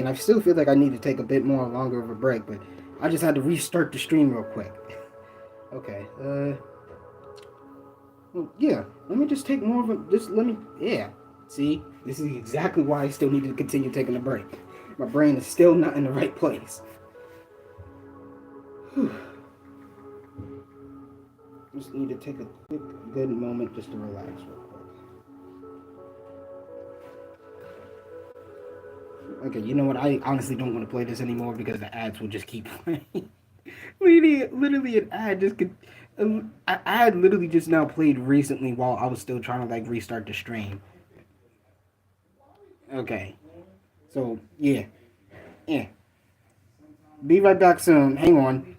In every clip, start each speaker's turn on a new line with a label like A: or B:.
A: and I still feel like I need to take a bit more longer of a break, but I just had to restart the stream real quick. Okay. Well, yeah. Let me just take more of a. Just let me. Yeah. See, this is exactly why I still need to continue taking a break. My brain is still not in the right place. Whew. Just need to take a quick, good moment just to relax real quick. Okay, you know what? I honestly don't want to play this anymore because the ads will just keep playing. Literally, an ad just could. An ad literally just now played recently while I was still trying to like restart the stream. Okay, so yeah, yeah. Be right back soon. Hang on.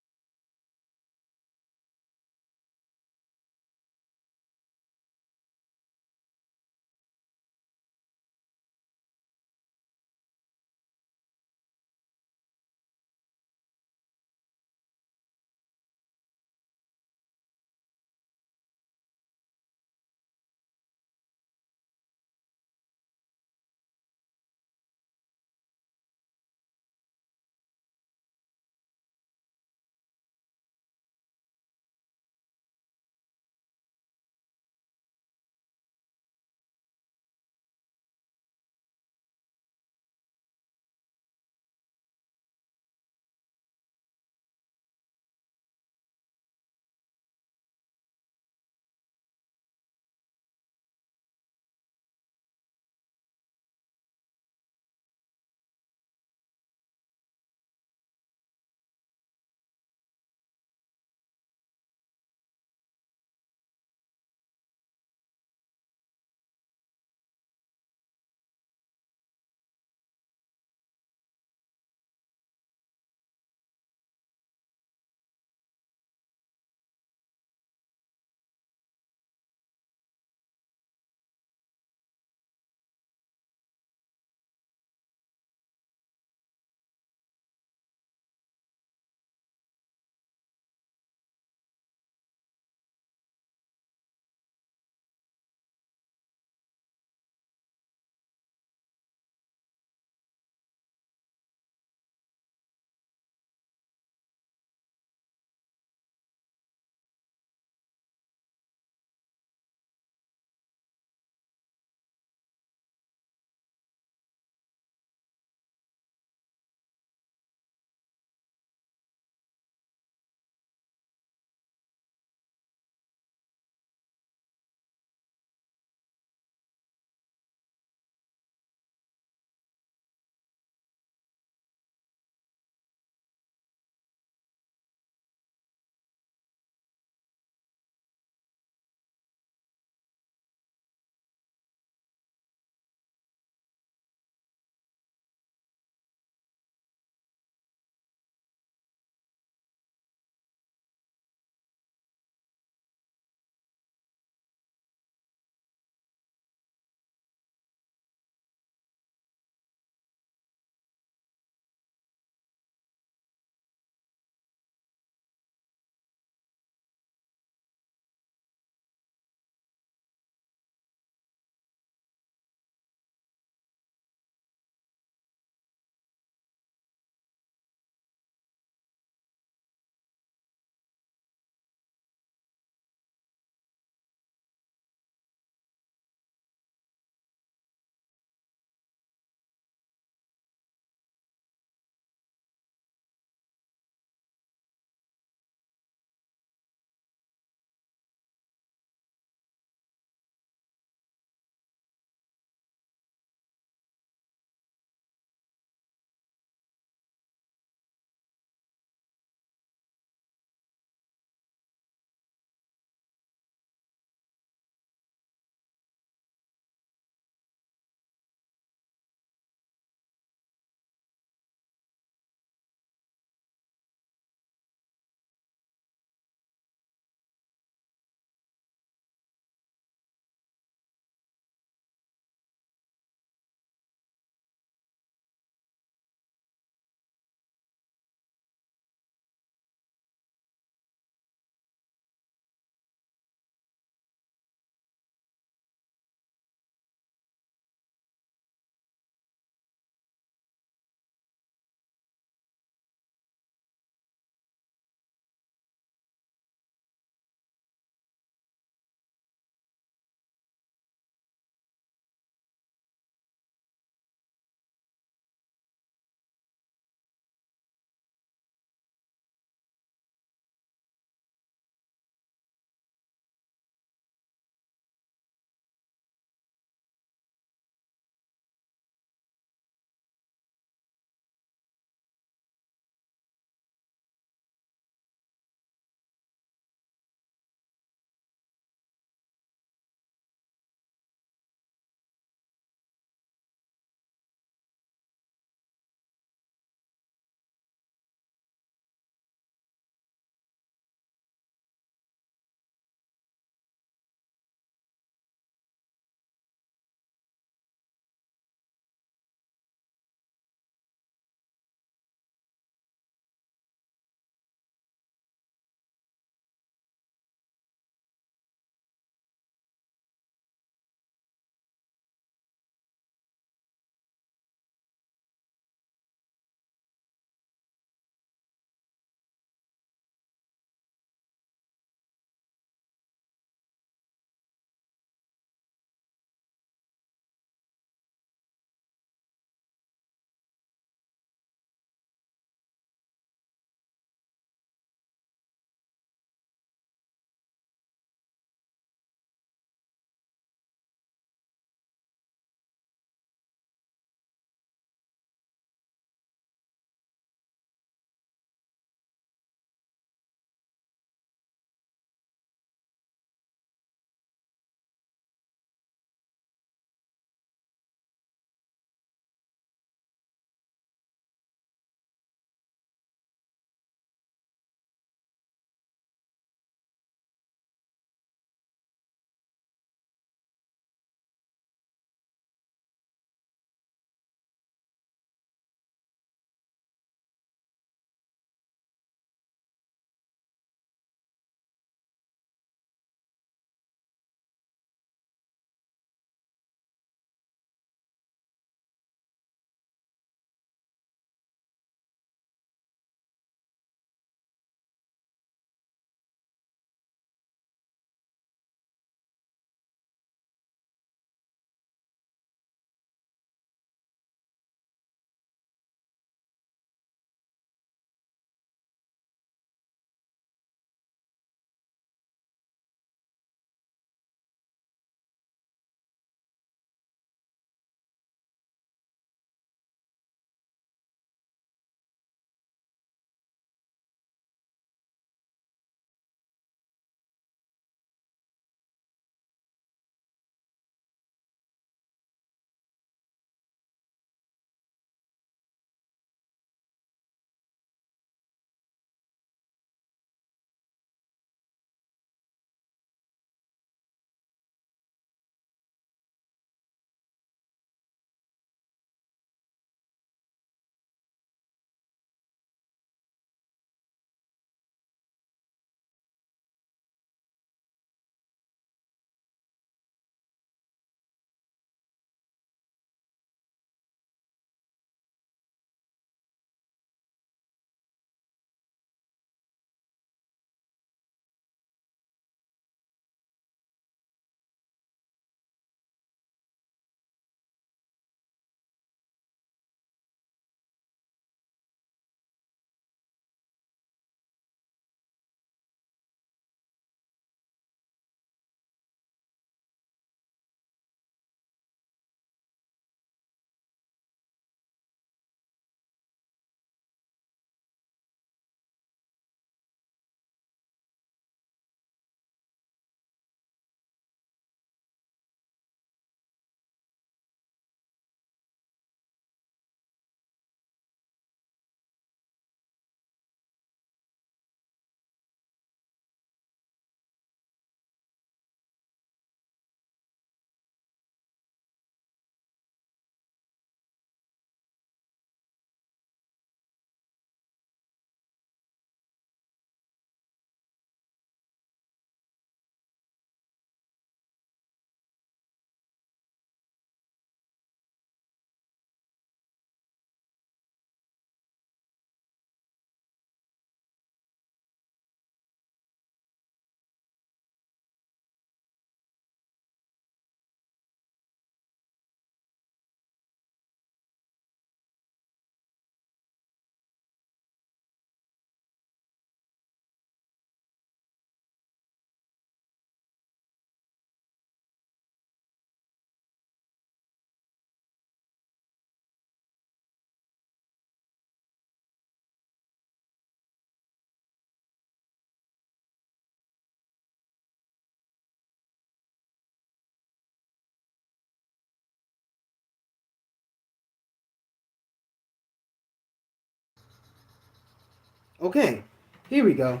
A: Okay, here we go.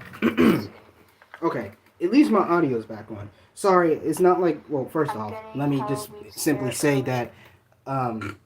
A: Okay, at least my audio's back on. Sorry, it's not like. Well, first off, let me just simply say that um,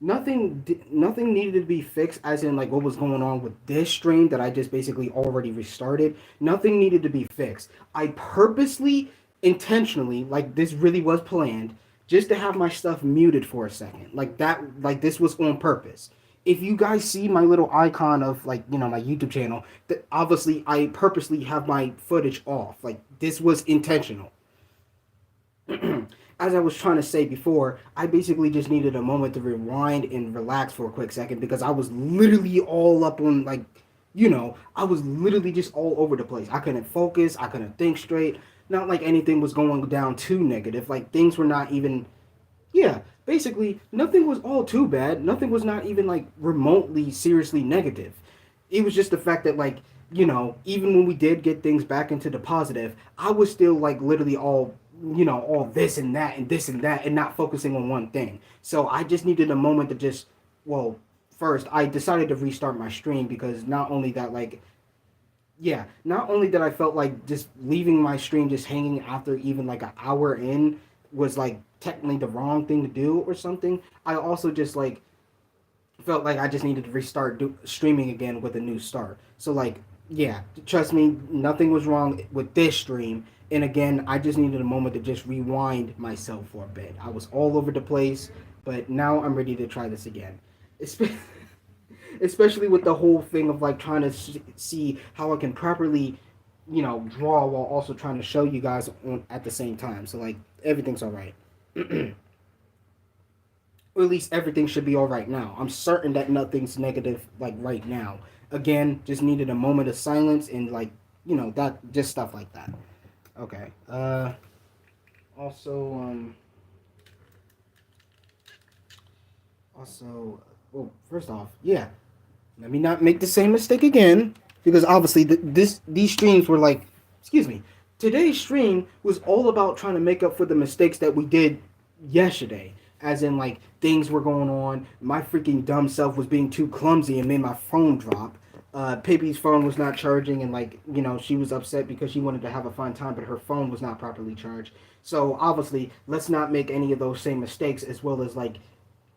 A: nothing needed to be fixed. As in, like what was going on with this stream that I just basically already restarted. Nothing needed to be fixed. I purposely, intentionally, like this really was planned, just to have my stuff muted for a second. Like that, like this was on purpose. If you guys see my little icon of like my YouTube channel, that obviously I purposely have my footage off. Like this was intentional. As I was trying to say before, I basically just needed a moment to rewind and relax for a quick second because I was literally all up on I was literally just all over the place. I couldn't focus, I couldn't think straight. Not like anything was going down too negative. Like things were not even yeah, basically nothing was all too bad. Nothing was not even like remotely seriously negative. It was just the fact that even when we did get things back into the positive, I was still like literally all this and that and this and that and not focusing on one thing. So I just needed a moment to just well, first I decided to restart my stream because not only that not only that I felt like just leaving my stream just hanging after even like an hour in was like technically the wrong thing to do or something. I also just like felt like I just needed to restart streaming again with a new start. So like, yeah, trust me, nothing was wrong with this stream. And again, I just needed a moment to just rewind myself for a bit. I was all over the place, but now I'm ready to try this again. Especially with the whole thing of like trying to see how I can properly, draw while also trying to show you guys at the same time. So like everything's all right. Or at least everything should be all right now. I'm certain that nothing's negative like right now. Again, just needed a moment of silence and like that just stuff like that. Okay. Also also well first off yeah, let me not make the same mistake again because obviously these streams were like excuse me, today's stream was all about trying to make up for the mistakes that we did yesterday, as in like things were going on, my freaking dumb self was being too clumsy and made my phone drop. Pippi's phone was not charging and like she was upset because she wanted to have a fun time but her phone was not properly charged. So obviously let's not make any of those same mistakes, as well as like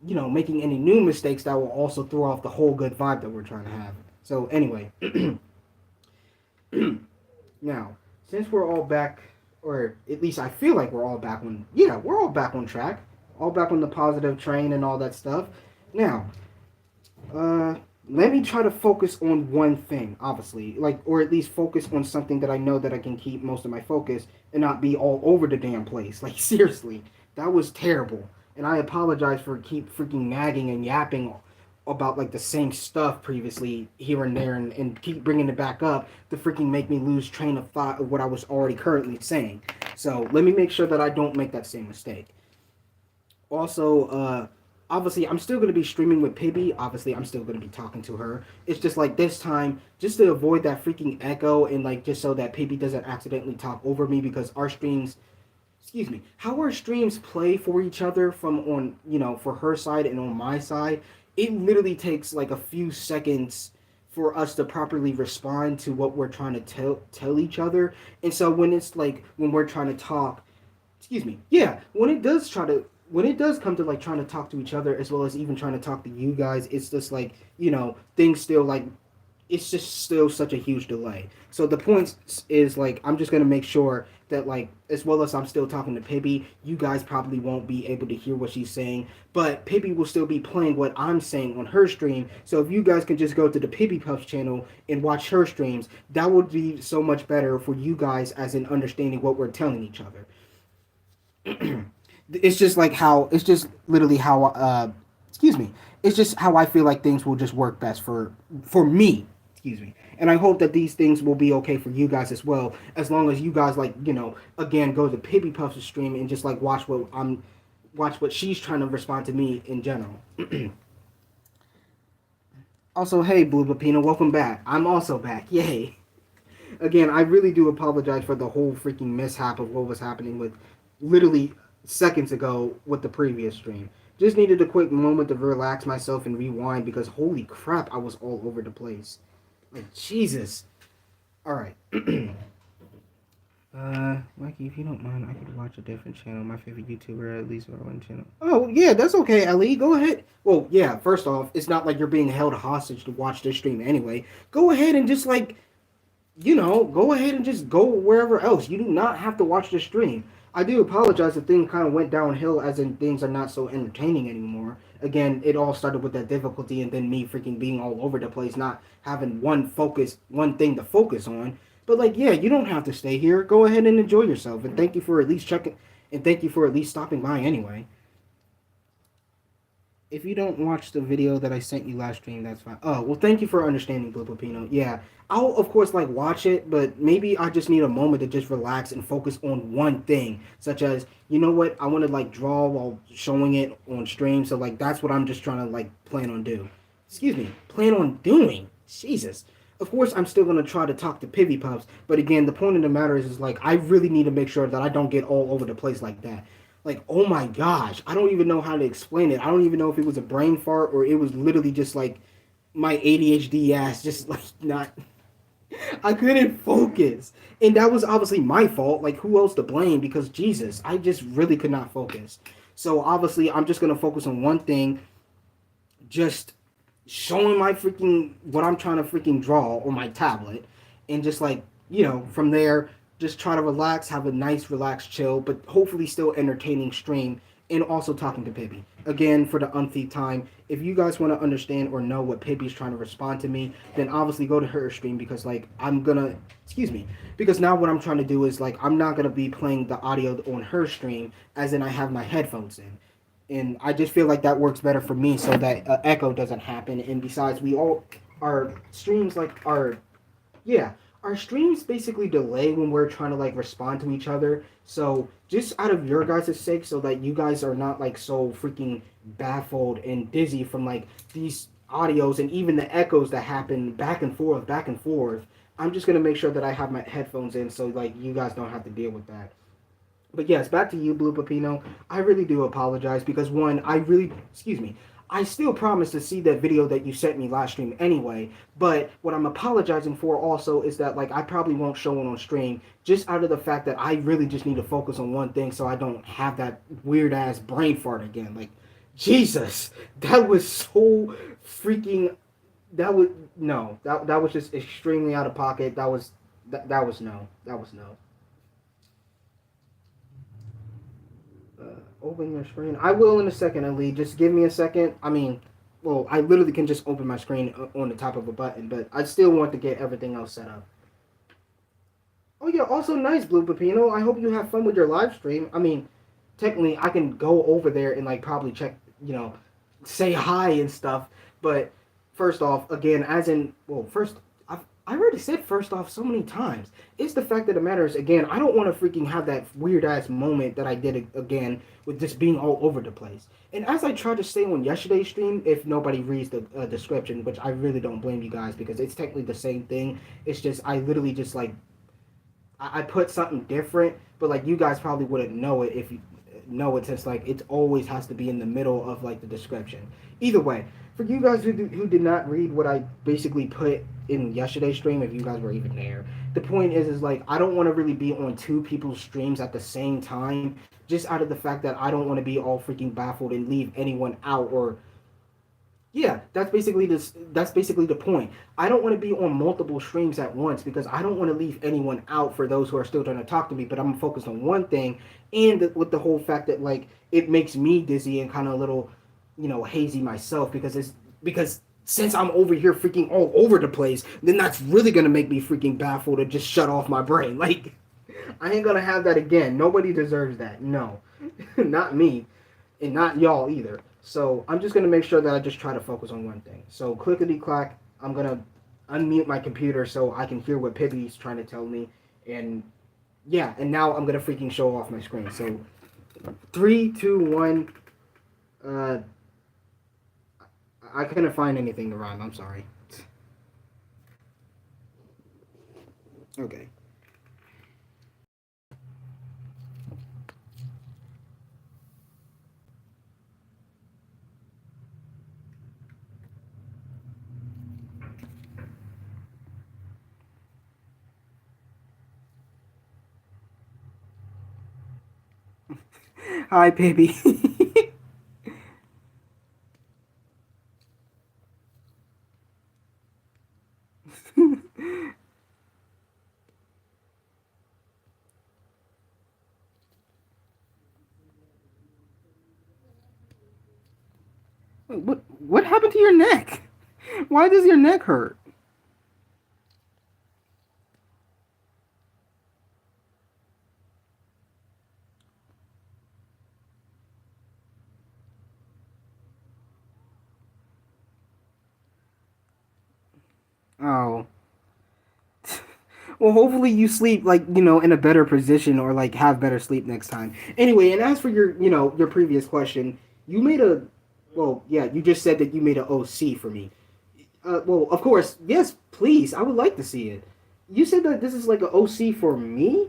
A: making any new mistakes that will also throw off the whole good vibe that we're trying to have. So anyway, now since we're all back, or at least I feel like we're all back on, yeah, we're all back on track, all back on the positive train and all that stuff. Now, let me try to focus on one thing, obviously, like, or at least focus on something that I know that I can keep most of my focus and not be all over the damn place. Like seriously, that was terrible. And I apologize for keep freaking nagging and yapping about like the same stuff previously here and there, and keep bringing it back up to freaking make me lose train of thought of what I was already currently saying. So let me make sure that I don't make that same mistake. Also, obviously I'm still going to be streaming with Pibby. Obviously I'm still going to be talking to her. It's just like this time, just to avoid that freaking echo and like just so that Pibby doesn't accidentally talk over me, because our streams, excuse me, how our streams play for each other from on, for her side and on my side, it literally takes like a few seconds for us to properly respond to what we're trying to tell each other. And so when it's like when we're trying to talk, excuse me, yeah, when it does come to like trying to talk to each other as well as even trying to talk to you guys, it's just like, things still like it's just still such a huge delay. So the point is like I'm just gonna make sure that like as well as I'm still talking to Pibby, you guys probably won't be able to hear what she's saying, but Pibby will still be playing what I'm saying on her stream. So if you guys can just go to the Pibby Puffs channel and watch her streams, that would be so much better for you guys as in understanding what we're telling each other. It's just like how it's just literally how excuse me, it's just how I feel like things will just work best for me, excuse me, and I hope that these things will be okay for you guys as well, as long as you guys like again go to Pibby Puffs' stream and just like watch what she's trying to respond to me in general. Also, hey Blue Papino, welcome back. I'm also back, yay. Again, I really do apologize for the whole freaking mishap of what was happening with literally seconds ago with the previous stream. Just needed a quick moment to relax myself and rewind because holy crap, I was all over the place. Like, Jesus. All right. Wacky, if you don't mind, I could watch a different channel. My favorite YouTuber, at least one channel. Oh, yeah, that's okay, Ellie. Go ahead. Well, yeah, first off, it's not like you're being held hostage to watch this stream anyway. Go ahead and just, like, go ahead and just go wherever else. You do not have to watch the stream. I do apologize if things kind of went downhill, as in things are not so entertaining anymore. Again, it all started with that difficulty and then me freaking being all over the place, not having one thing to focus on. But like, yeah, you don't have to stay here. Go ahead and enjoy yourself, and thank you for at least checking, and thank you for at least stopping by anyway. If you don't watch the video that I sent you last stream, that's fine. Oh, well, thank you for understanding, Blue Pepino. Yeah, I'll of course like watch it, but maybe I just need a moment to just relax and focus on one thing, such as you know what I want to like draw while showing it on stream. So like that's what I'm just trying to like plan on do. Excuse me, plan on doing. Jesus. Of course, I'm still gonna try to talk to Pivy Puffs, but again, the point of the matter is like I really need to make sure that I don't get all over the place like that. Like, oh my gosh, I don't even know how to explain it. I don't even know if it was a brain fart or it was literally just like my ADHD ass just like not. I couldn't focus. And that was obviously my fault. Like, who else to blame? Because Jesus, I just really could not focus. So obviously, I'm just going to focus on one thing, just showing my freaking what I'm trying to freaking draw on my tablet, and just like from there, just try to relax, have a nice relaxed chill, but hopefully still entertaining stream, and also talking to Pibby again for the umpteenth time. If you guys want to understand or know what Pibby's trying to respond to me, then obviously go to her stream because like I'm gonna excuse me because now what I'm trying to do is like I'm not gonna be playing the audio on her stream as in I have my headphones in, and I just feel like that works better for me so that echo doesn't happen. And besides, we all our streams like yeah, our streams basically delay when we're trying to like respond to each other. So just out of your guys' sake, so that you guys are not like so freaking baffled and dizzy from like these audios and even the echoes that happen back and forth. I'm just gonna make sure that I have my headphones in so like you guys don't have to deal with that. But yes, back to you, Blue Pepino. I really do apologize because one, I really, excuse me, I still promise to see that video that you sent me last stream anyway. But what I'm apologizing for also is that like I probably won't show it on stream just out of the fact that I really just need to focus on one thing so I don't have that weird ass brain fart again. Like, Jesus, that was so freaking. That was no. That was just extremely out of pocket. That was no. That was no. Open your screen. I will in a second, Ali. Just give me a second. I mean, well, I literally can just open my screen on the top of a button, but I still want to get everything else set up. Oh yeah, also nice, Blue Pepino. I hope you have fun with your live stream. I mean, technically, I can go over there and like probably check, say hi and stuff. But first off, again, as in, well, first I already said first off so many times. It's the fact that the matter is, again, I don't want to freaking have that weird ass moment that I did again with just being all over the place. And as I tried to say on yesterday's stream, if nobody reads the description, which I really don't blame you guys because it's technically the same thing. It's just I literally just like I put something different, but like you guys probably wouldn't know it if you know it since like it always has to be in the middle of like the description. Either way, for you guys who did not read what I basically put in yesterday's stream, if you guys were even there, the point is like I don't want to really be on two people's streams at the same time, just out of the fact that I don't want to be all freaking baffled and leave anyone out or yeah, that's basically this. That's basically the point. I don't want to be on multiple streams at once because I don't want to leave anyone out for those who are still trying to talk to me. But I'm focused on one thing, and with the whole fact that like it makes me dizzy and kind of a little, hazy myself because since I'm over here freaking all over the place, then that's really gonna make me freaking baffled and just shut off my brain. Like I ain't gonna have that again. Nobody deserves that. No, not me, and not y'all either. So I'm just gonna make sure that I just try to focus on one thing. So clickety clack, I'm gonna unmute my computer so I can hear what Pibby's trying to tell me, and yeah, and now I'm gonna freaking show off my screen. So 3, 2, 1. Uh, I couldn't find anything to rhyme. I'm sorry. Okay. Hi, baby. What happened to your neck? Why does your neck hurt? Oh. Well, hopefully you sleep like, in a better position or like have better sleep next time. Anyway, and as for your previous question, you made a well, yeah, you just said that you made a OC for me. Well, of course, yes, please. I would like to see it. You said that this is like a OC for me?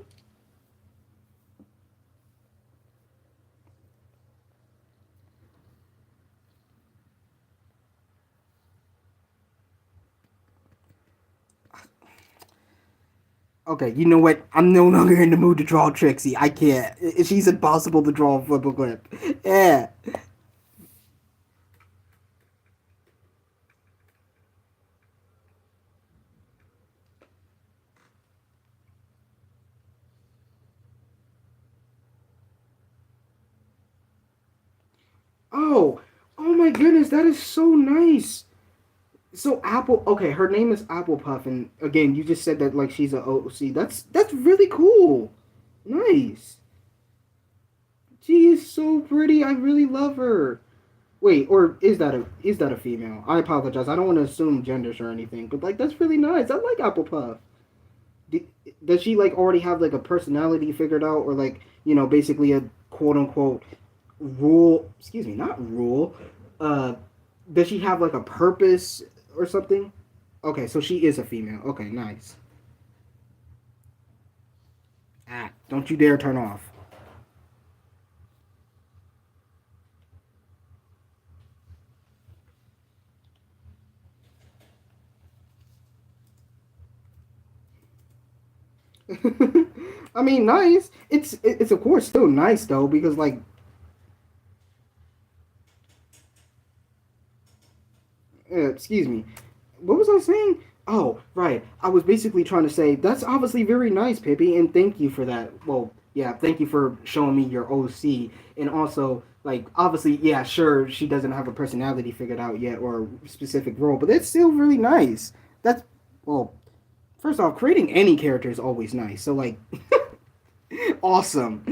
A: Okay, you know what? I'm no longer in the mood to draw Trixie. I can't. She's impossible to draw flip a clip. Yeah. Oh, oh my goodness, that is so nice. So Apple, okay, her name is Apple Puff, and again, you just said that like she's a OC. That's really cool. Nice. She is so pretty. I really love her. Wait, or is that a female? I apologize. I don't want to assume genders or anything, but like that's really nice. I like Apple Puff. D Does she like already have like a personality figured out, or like basically a quote unquote rule? Excuse me, not rule. Uh, does she have like a purpose or something? Okay, so she is a female. Okay, nice. Ah, don't you dare turn off. I mean, nice. It's of course still nice though because like, excuse me, what was I saying? Oh, right. I was basically trying to say that's obviously very nice, Pippi, and thank you for that. Well, yeah, thank you for showing me your OC, and also like obviously, yeah, sure, she doesn't have a personality figured out yet or a specific role, but that's still really nice. That's well, first off, creating any character is always nice. So like, awesome.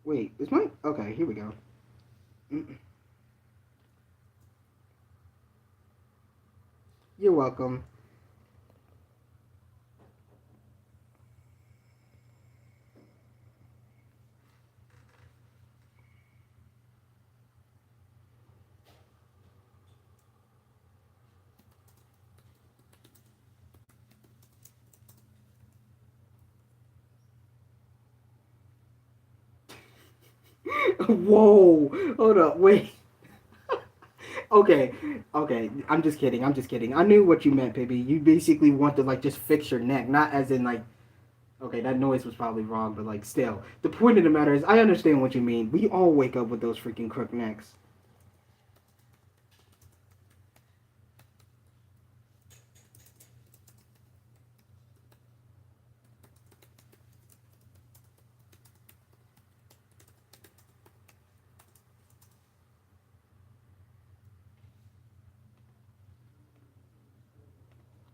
A: Wait, is my okay? Here we go. You're welcome. Whoa! Hold up, wait. Okay, okay. I'm just kidding. I'm just kidding. I knew what you meant, baby. You basically want to like just fix your neck, not as in like. Okay, that noise was probably wrong, but like still, the point of the matter is, I understand what you mean. We all wake up with those freaking crook necks.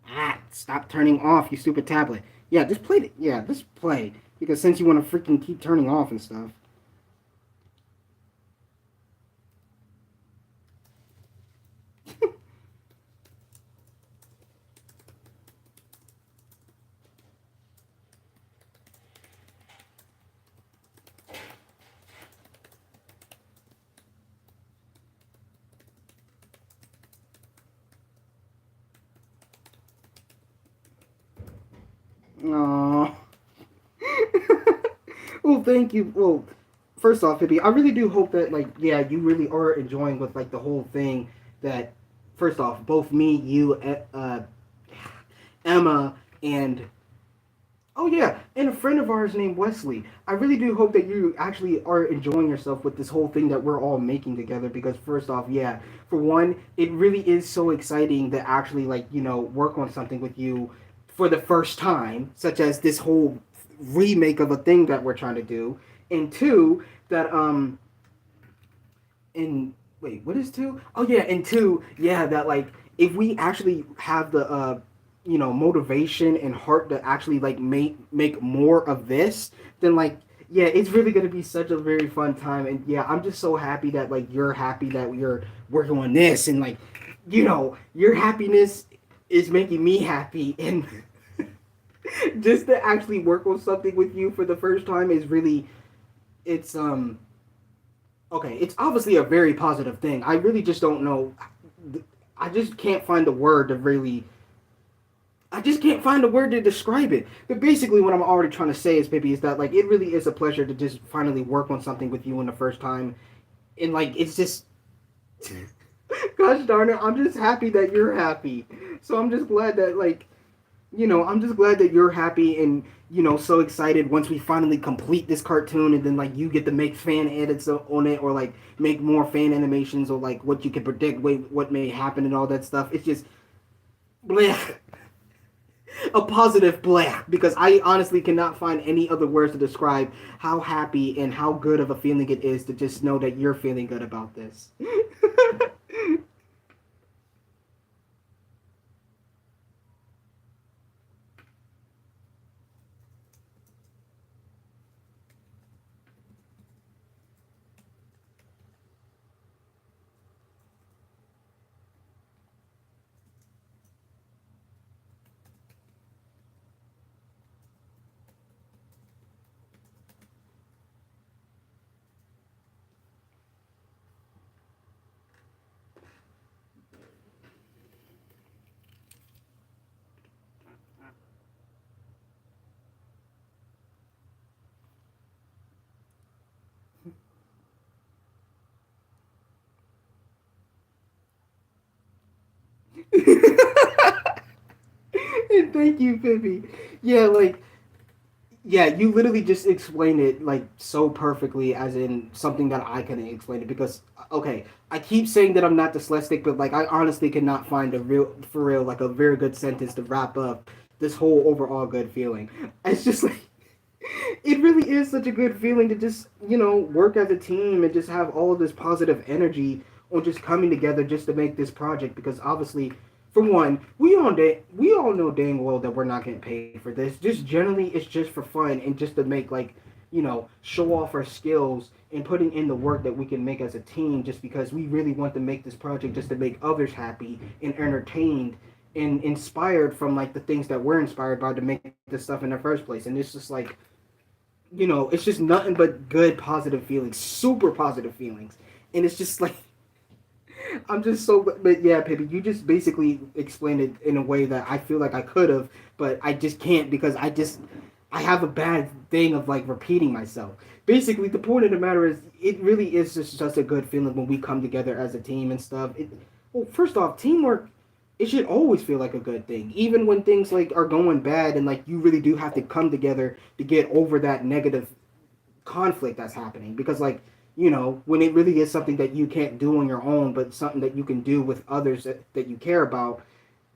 A: Ah, stop turning off, you stupid tablet. Yeah, just play it. Yeah, just play. Because since you want to freaking keep turning off and stuff. Aww. Well, thank you. Well, first off, Hippie, I really do hope that, like, yeah, you really are enjoying with, like, the whole thing that, first off, both me, you, Emma, and oh yeah, and a friend of ours named Wesley. I really do hope that you actually are enjoying yourself with this whole thing that we're all making together. Because first off, yeah, for one, it really is so exciting to actually like work on something with you for the first time, such as this whole remake of a thing that we're trying to do. And two, that and wait, what is two? Oh yeah, and two, yeah, that like if we actually have the motivation and heart to actually like make more of this, then like yeah, it's really gonna be such a very fun time. And yeah, I'm just so happy that like you're happy that we're working on this, and like your happiness is making me happy, and just to actually work on something with you for the first time is really it's okay, it's obviously a very positive thing. I really just don't know. I just can't find the word to really. I just can't find a word to describe it. But basically, what I'm already trying to say is, baby, is that like it really is a pleasure to just finally work on something with you in the first time, and like it's just, gosh darn it, I'm just happy that you're happy. So I'm just glad that like I'm just glad that you're happy and so excited once we finally complete this cartoon, and then like you get to make fan edits on it, or like make more fan animations, or like what you can predict what may happen and all that stuff. It's just bleh, a positive bleh, because I honestly cannot find any other words to describe how happy and how good of a feeling it is to just know that you're feeling good about this. And thank you, Pippi. Yeah, like yeah, you literally just explained it like so perfectly, as in something that I couldn't explain it. Because okay, I keep saying that I'm not dyslexic, but like I honestly cannot find a real, for real, like a very good sentence to wrap up this whole overall good feeling. It's just like it really is such a good feeling to just work as a team and just have all of this positive energy on just coming together just to make this project. Because obviously, for one, we all know dang well that we're not getting paid for this. Just generally, it's just for fun and just to make like show off our skills and putting in the work that we can make as a team. Just because we really want to make this project just to make others happy and entertained and inspired from like the things that we're inspired by to make this stuff in the first place. And it's just like it's just nothing but good positive feelings, super positive feelings. And it's just like I'm just so, but yeah, Pippi, you just basically explained it in a way that I feel like I could have, but I just can't because I have a bad thing of like repeating myself. Basically, the point of the matter is, it really is just such a good feeling when we come together as a team and stuff. Well, first off, teamwork, it should always feel like a good thing, even when things like are going bad and like you really do have to come together to get over that negative conflict that's happening. Because like when it really is something that you can't do on your own, but something that you can do with others that you care about,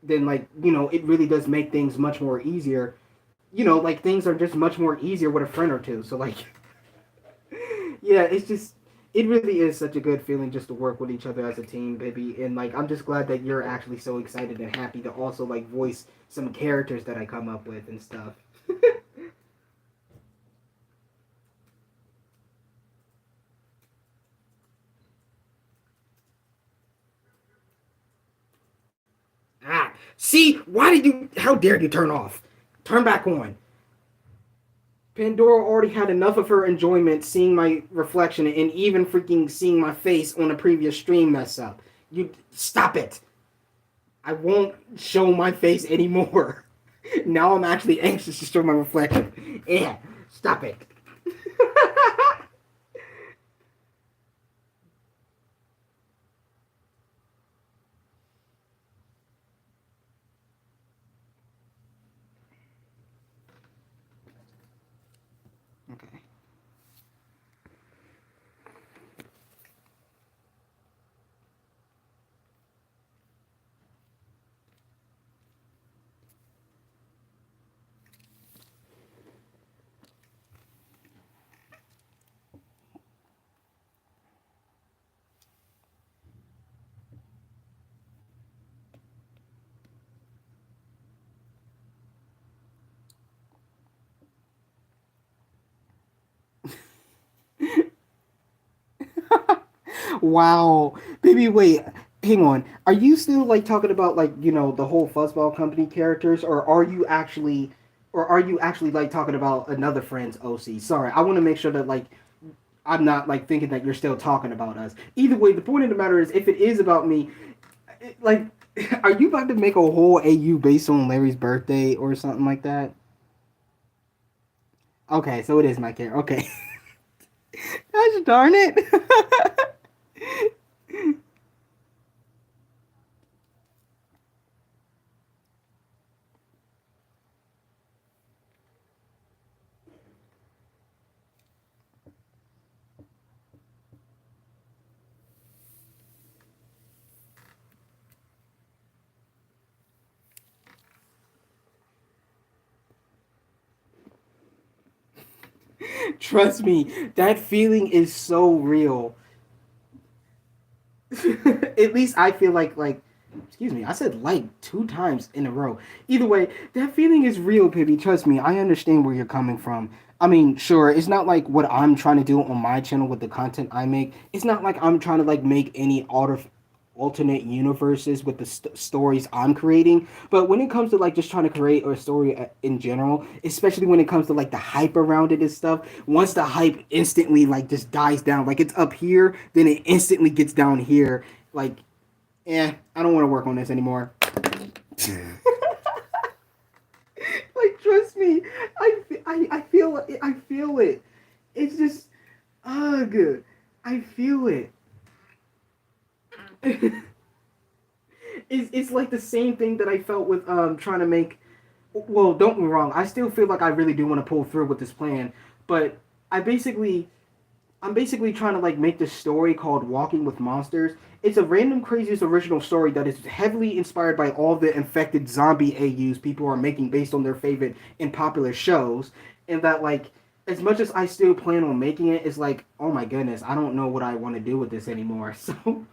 A: then like it really does make things much more easier. Like things are just much more easier with a friend or two. So like yeah, it's just it really is such a good feeling just to work with each other as a team, baby. And like I'm just glad that you're actually so excited and happy to also like voice some characters that I come up with and stuff. Ah, see, why did you? How dare you turn off? Turn back on. Pandora already had enough of her enjoyment seeing my reflection and even freaking seeing my face on a previous stream mess up. You stop it. I won't show my face anymore. Now I'm actually anxious to show my reflection. Yeah, stop it. Okay. Wow, baby, wait, hang on. Are you still like talking about like the whole Fuzzball Company characters, or are you actually like talking about another friend's OC? Sorry, I want to make sure that like I'm not like thinking that you're still talking about us. Either way, the point of the matter is, if it is about me, like, are you about to make a whole AU based on Larry's birthday or something like that? Okay, so it is my character. Okay, gosh darn it. Trust me, that feeling is so real. At least I feel like excuse me, I said like two times in a row. Either way, that feeling is real, Pibby. Trust me, I understand where you're coming from. I mean, sure, it's not like what I'm trying to do on my channel with the content I make. It's not like I'm trying to like make any alternate universes with the stories I'm creating. But when it comes to like just trying to create a story in general, especially when it comes to like the hype around it and stuff, once the hype instantly like just dies down, like it's up here, then it instantly gets down here. Like, I don't want to work on this anymore. Like, trust me, I feel it. It's just, ugh, I feel it. It's like the same thing that I felt with trying to make. Well, don't get me wrong. I still feel like I really do want to pull through with this plan, but I basically I'm basically trying to like make this story called Walking with Monsters. It's a random craziest original story that is heavily inspired by all the infected zombie AUs people are making based on their favorite and popular shows. And that like as much as I still plan on making it, it's like, oh my goodness, I don't know what I want to do with this anymore. So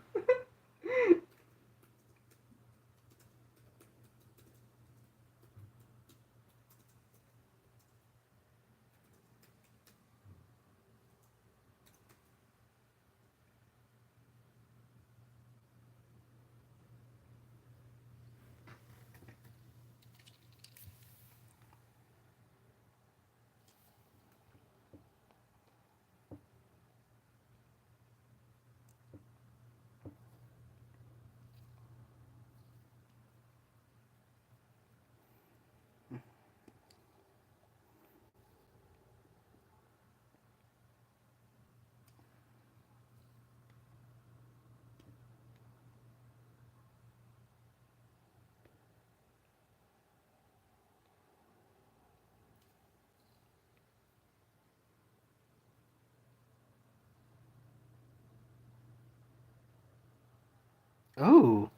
A: oh.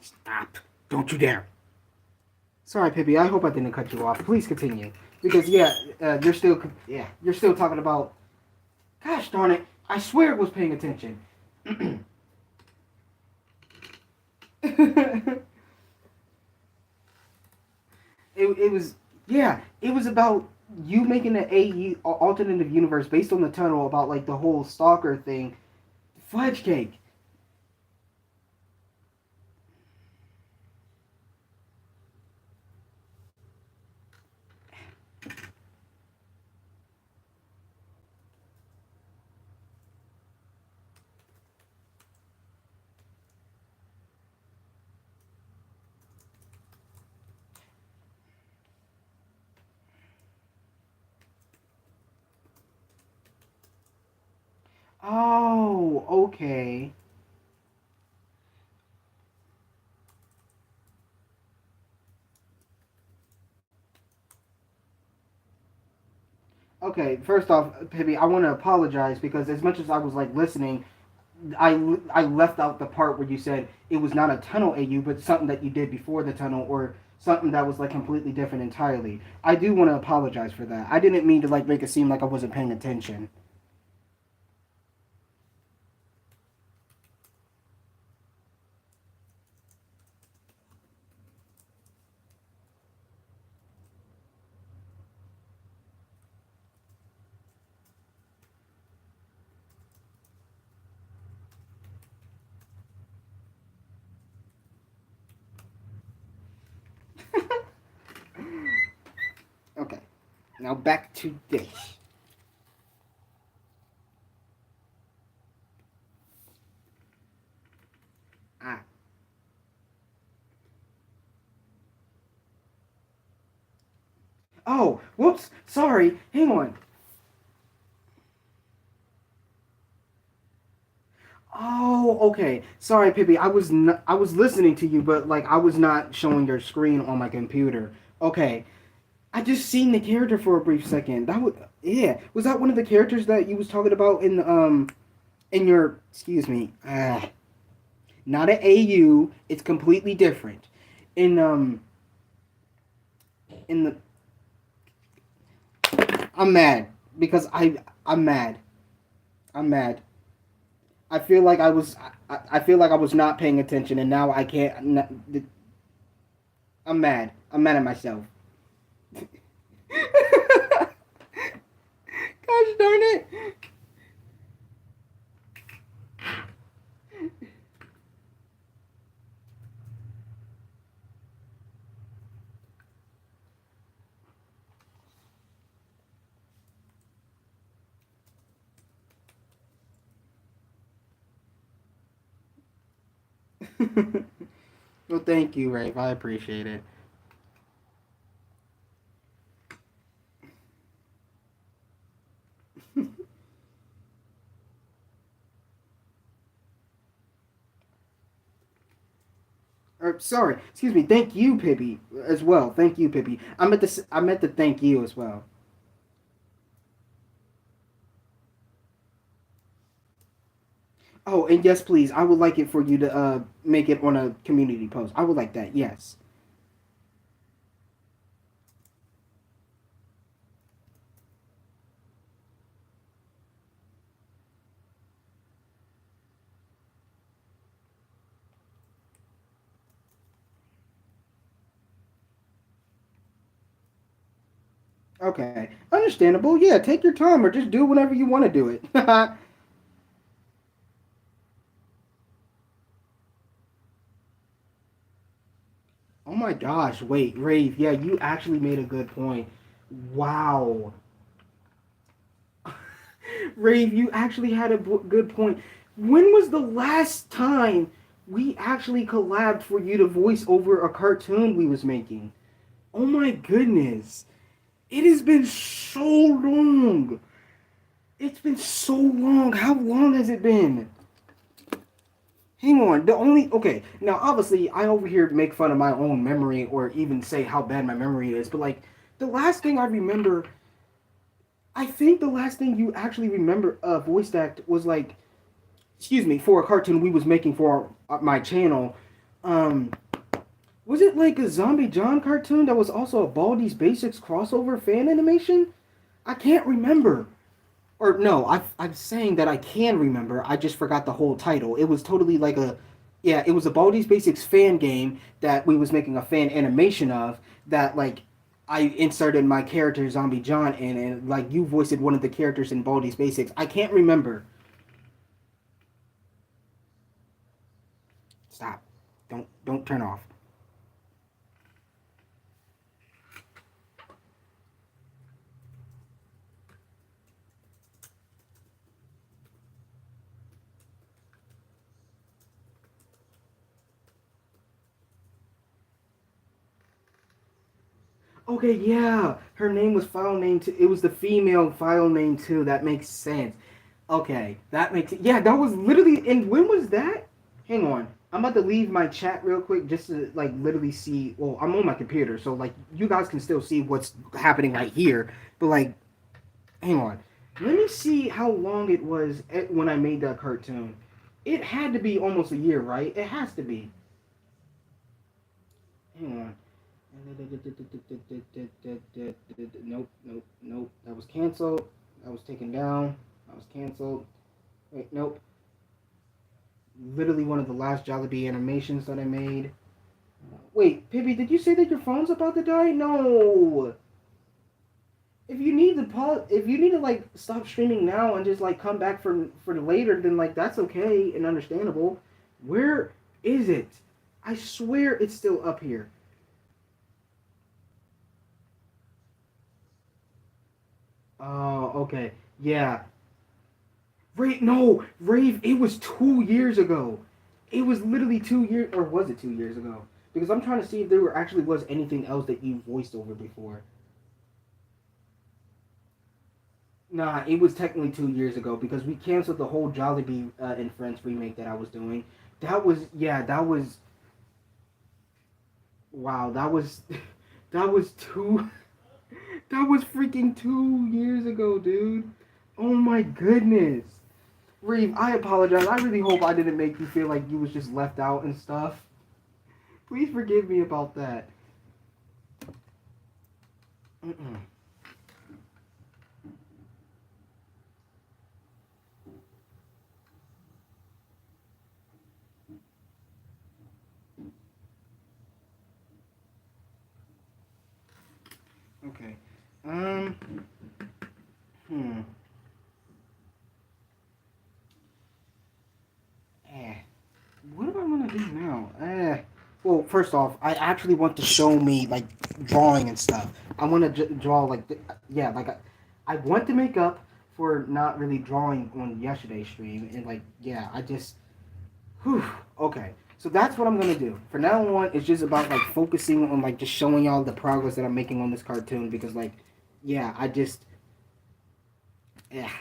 A: Stop. Don't you dare. Sorry, Pippi. I hope I didn't cut you off. Please continue. Because yeah, you're still talking about. Gosh darn it! I swear it was paying attention. it was it was about you making an AU alternative universe based on the tunnel about like the whole stalker thing. Fudge cake. Oh, okay. Okay, first off, Pibby, I want to apologize because as much as I was like listening, I left out the part where you said it was not a tunnel AU, but something that you did before the tunnel or something that was like completely different entirely. I do want to apologize for that. I didn't mean to like make it seem like I wasn't paying attention. Okay, now back to this. Ah. Oh, whoops. Sorry. Hang on. Oh, okay. Sorry, Pippi. I was listening to you, but like I was not showing your screen on my computer. Okay. I just seen the character for a brief second. That was yeah. Was that one of the characters that you was talking about in your excuse me. Not an AU. It's completely different. In in the I'm mad because I'm mad. I'm mad. I feel like I feel like I was not paying attention and now I can't. I'm mad. I'm mad at myself. Gosh darn it. Well, thank you, Rafe. I appreciate it. Sorry, excuse me. Thank you, Pibby, as well. Thank you, Pibby. I meant to thank you as well. Oh, and yes, please. I would like it for you to make it on a community post. I would like that. Yes. Okay. Understandable. Yeah. Take your time, or just do whenever you want to do it. Oh my gosh. Wait, Rave. Yeah, you actually made a good point. Wow. Rave, you actually had a good point. When was the last time we actually collabed for you to voice over a cartoon we was making? Oh my goodness. It has been so long. It's been so long. How long has it been? Hang on. The only okay. Now, obviously, I over here make fun of my own memory or even say how bad my memory is. But like, the last thing I remember, I think the last thing you actually remember voice act was like, excuse me, for a cartoon we was making for my channel. Um, was it like a Zombie John cartoon that was also a Baldi's Basics crossover fan animation? I can't remember. Or no, I'm saying that I can remember. I just forgot the whole title. It was totally like a, yeah, it was a Baldi's Basics fan game that we was making a fan animation of. That like I inserted my character Zombie John in, and like you voiced one of the characters in Baldi's Basics. I can't remember. Stop. Don't turn off. Okay, yeah. Her name was file name two. It was the female file name too. That makes sense. Okay, that makes it. Yeah, that was literally. And when was that? Hang on. I'm about to leave my chat real quick just to like literally see. Well, I'm on my computer, so like you guys can still see what's happening right here. But like, hang on. Let me see how long it was when I made that cartoon. It had to be almost a year, right? It has to be. Hang on. Nope, nope, nope. That was canceled. That was taken down. That was canceled. Wait, nope. Literally one of the last Jollibee animations that I made. Wait, Pibby, did you say that your phone's about to die? No. If you need to pause, if you need to like stop streaming now and just like come back for later, then like that's okay and understandable. Where is it? I swear it's still up here. Oh, okay. Yeah. No, Rave, it was 2 years ago. It was literally 2 years, or was it 2 years ago? Because I'm trying to see if there actually was anything else that you voiced over before. Nah, it was technically 2 years ago because we canceled the whole Jollibee and Friends remake that I was doing. That was, wow, that was, that was that was freaking 2 years ago, dude. Oh my goodness. Reeve, I apologize. I really hope I didn't make you feel like you was just left out and stuff. Please forgive me about that. Mm-mm. Okay. Um. Hmm. Eh. What am I gonna do now? Well, first off, I actually want to show me like drawing and stuff. I want to draw like, yeah, like I want to make up for not really drawing on yesterday's stream, and like, yeah, I just, whew, okay. So that's what I'm gonna do. For now on, it's just about like focusing on like just showing y'all the progress that I'm making on this cartoon because like, yeah, I just, yeah.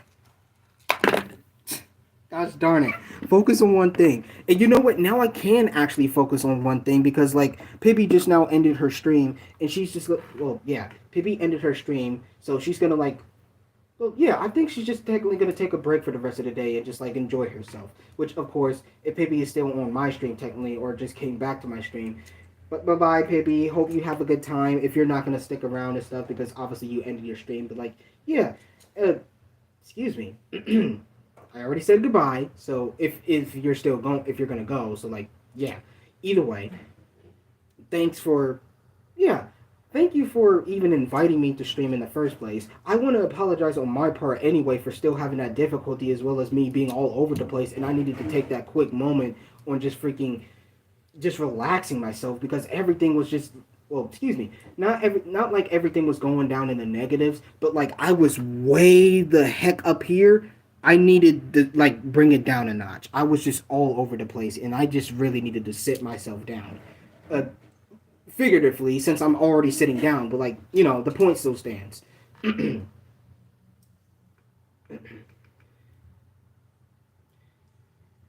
A: Gosh darn it. Focus on one thing. And you know what? Now I can actually focus on one thing because, like, Pibby just now ended her stream and she's just, well, yeah, Pibby ended her stream. So she's going to, like, well, yeah, I think she's just technically going to take a break for the rest of the day and just, like, enjoy herself. Which, of course, if Pibby is still on my stream, technically, or just came back to my stream. But bye-bye, Pibby. Hope you have a good time if you're not going to stick around and stuff because obviously you ended your stream. But, like, yeah. Excuse me. I already said goodbye. So if you're still going, if you're gonna go, so like yeah. Either way, thanks for yeah. Thank you for even inviting me to stream in the first place. I want to apologize on my part anyway for still having that difficulty as well as me being all over the place and I needed to take that quick moment on just freaking just relaxing myself because everything was just well, excuse me, not like everything was going down in the negatives, but like I was way the heck up here. I needed to like bring it down a notch. I was just all over the place, and I just really needed to sit myself down, figuratively, since I'm already sitting down. But like the point still stands. Hey,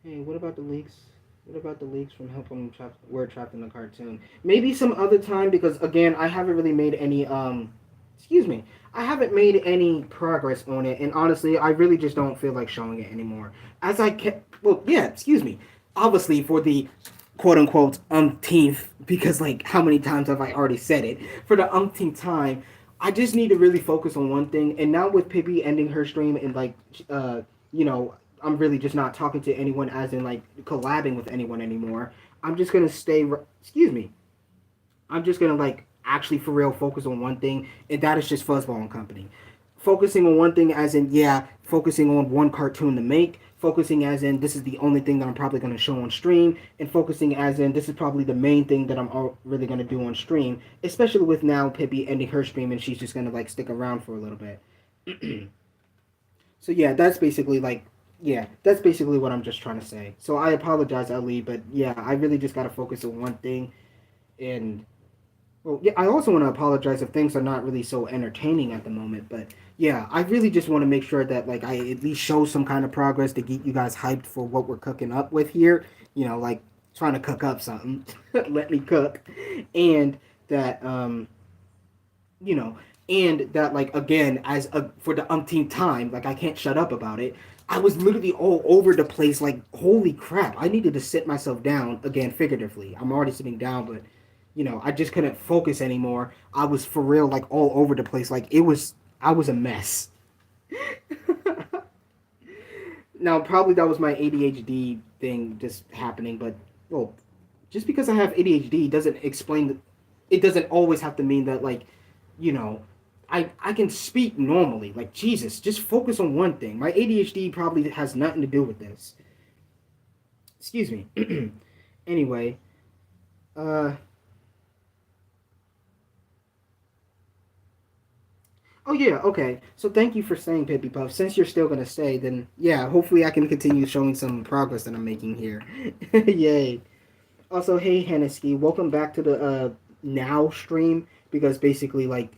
A: what about the leaks? What about the leaks from helping We're Trapped in the Cartoon? Maybe some other time because again, I haven't really made any excuse me. I haven't made any progress on it, and honestly, I really just don't feel like showing it anymore. As I kept, well, yeah, excuse me. Obviously, for the quote unquote umpteenth, because like how many times have I already said it, for the umpteenth time, I just need to really focus on one thing. And now with Pippi ending her stream and like you know, I'm really just not talking to anyone as in like collabing with anyone anymore. I'm just gonna stay. Excuse me. I'm just gonna like actually for real focus on one thing, and that is just Fuzzball and Company. Focusing on one thing, as in yeah, focusing on one cartoon to make. Focusing as in this is the only thing that I'm probably gonna show on stream, and focusing as in this is probably the main thing that I'm really gonna do on stream. Especially with now Pippi ending her stream, and she's just gonna like stick around for a little bit. So yeah, that's basically like yeah, that's basically what I'm just trying to say. So I apologize, Ali, but yeah, I really just gotta focus on one thing, and well, yeah, I also want to apologize if things are not really so entertaining at the moment, but yeah, I really just want to make sure that like I at least show some kind of progress to get you guys hyped for what we're cooking up with here. You know, like trying to cook up something. Let me cook, and that you know, and that like again as a for the umpteenth time, like I can't shut up about it. I was literally all over the place, like holy crap! I needed to sit myself down again, figuratively. I'm already sitting down, but you know, I just couldn't focus anymore. I was for real, like all over the place. Like it was, I was a mess. Now, probably that was my ADHD thing just happening, but well, just because I have ADHD doesn't explain. It doesn't always have to mean that like, you know, I can speak normally. Like Jesus, just focus on one thing. My ADHD probably has nothing to do with this. Excuse me. Anyway, uh, oh yeah, okay. So thank you for staying, Pippi Puff. Since you're still gonna stay, then yeah, hopefully I can continue showing some progress that I'm making here. Yay. Also, hey Hennessy, welcome back to the now stream because basically like,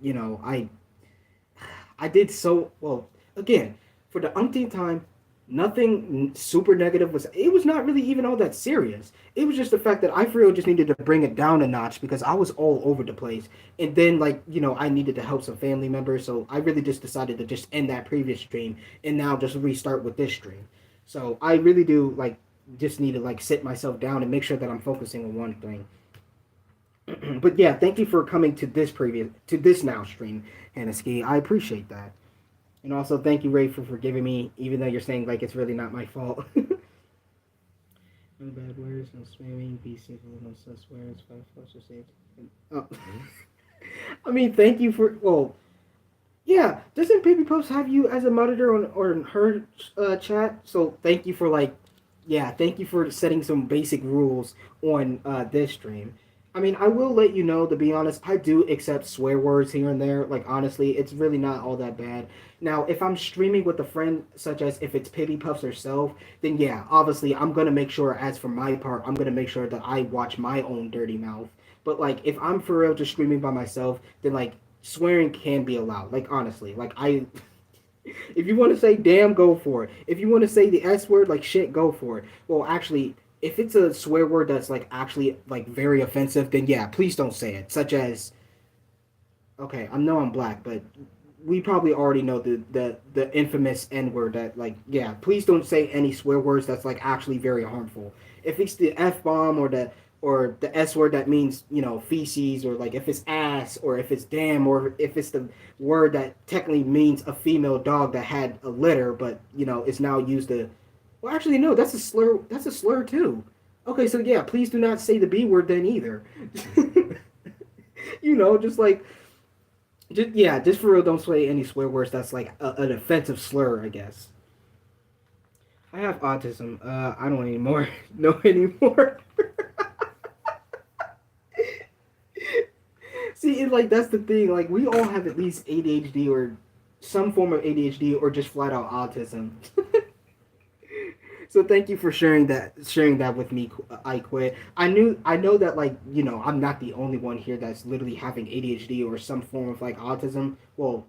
A: you know, I did so well again for the umpteenth time. Nothing super negative was. It was not really even all that serious. It was just the fact that I for real just needed to bring it down a notch because I was all over the place. And then like you know I needed to help some family members, so I really just decided to just end that previous stream and now just restart with this stream. So I really do like just need to like sit myself down and make sure that I'm focusing on one thing. But yeah, thank you for coming to this now stream, Hanaski. I appreciate that. And also thank you, Ray, for forgiving me, even though you're saying like it's really not my fault. No bad words, no swearing, be civil, no sus words, five flush or say. Oh. I mean, thank you for well, yeah. Doesn't Baby Post have you as a monitor on her chat? So thank you for like, yeah, thank you for setting some basic rules on this stream. I mean, I will let you know, to be honest, I do accept swear words here and there. Like, honestly, it's really not all that bad. Now, if I'm streaming with a friend, such as if it's Pibby Puffs herself, then yeah, obviously, I'm going to make sure, as for my part, I'm going to make sure that I watch my own dirty mouth. But, like, if I'm for real just streaming by myself, then, like, swearing can be allowed. Like, honestly, like, I. If you want to say damn, go for it. If you want to say the S word, like shit, go for it. Well, actually, if it's a swear word that's like actually like very offensive, then yeah, please don't say it. Such as, okay, I know I'm black, but we probably already know the infamous N word that like yeah, please don't say any swear words that's like actually very harmful. If it's the F bomb or the S word that means, you know, feces, or like if it's ass, or if it's damn, or if it's the word that technically means a female dog that had a litter, but you know, is now used to. Well, actually, no, that's a slur. That's a slur too. Okay, so yeah, please do not say the B word then either. You know, just like, just yeah, just for real, don't say any swear words. That's like an offensive slur, I guess. I have autism. I don't anymore. No anymore. See, it, like that's the thing. Like we all have at least ADHD or some form of ADHD or just flat out autism. So thank you for sharing that with me. I quit. I know that like you know I'm not the only one here that's literally having ADHD or some form of like autism. Well,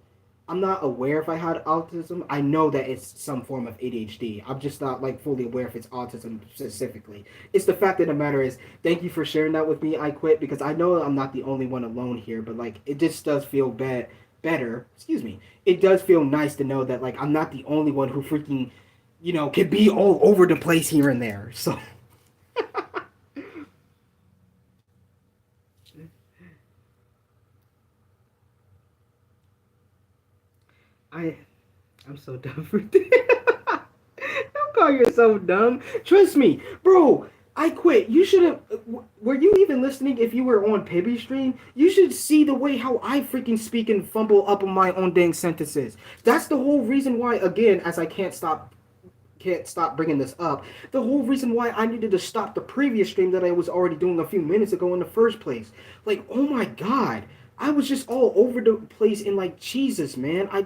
A: I'm not aware if I had autism. I know that it's some form of ADHD. I'm just not like fully aware if it's autism specifically. It's the fact of the matter is, thank you for sharing that with me. I quit because I know I'm not the only one alone here, but like it just does feel better. Excuse me. It does feel nice to know that like I'm not the only one who freaking, you know, can be all over the place here and there. So I I'm so dumb for this. Don't call yourself dumb. Trust me, bro. I quit. You should have. Were you even listening? If you were on Pibby's stream, you should see the way how I freaking speak and fumble up on my own dang sentences. That's the whole reason why. Again, as I can't stop bringing this up. The whole reason why I needed to stop the previous stream that I was already doing a few minutes ago in the first place. Like, oh my god, I was just all over the place and like Jesus, man. I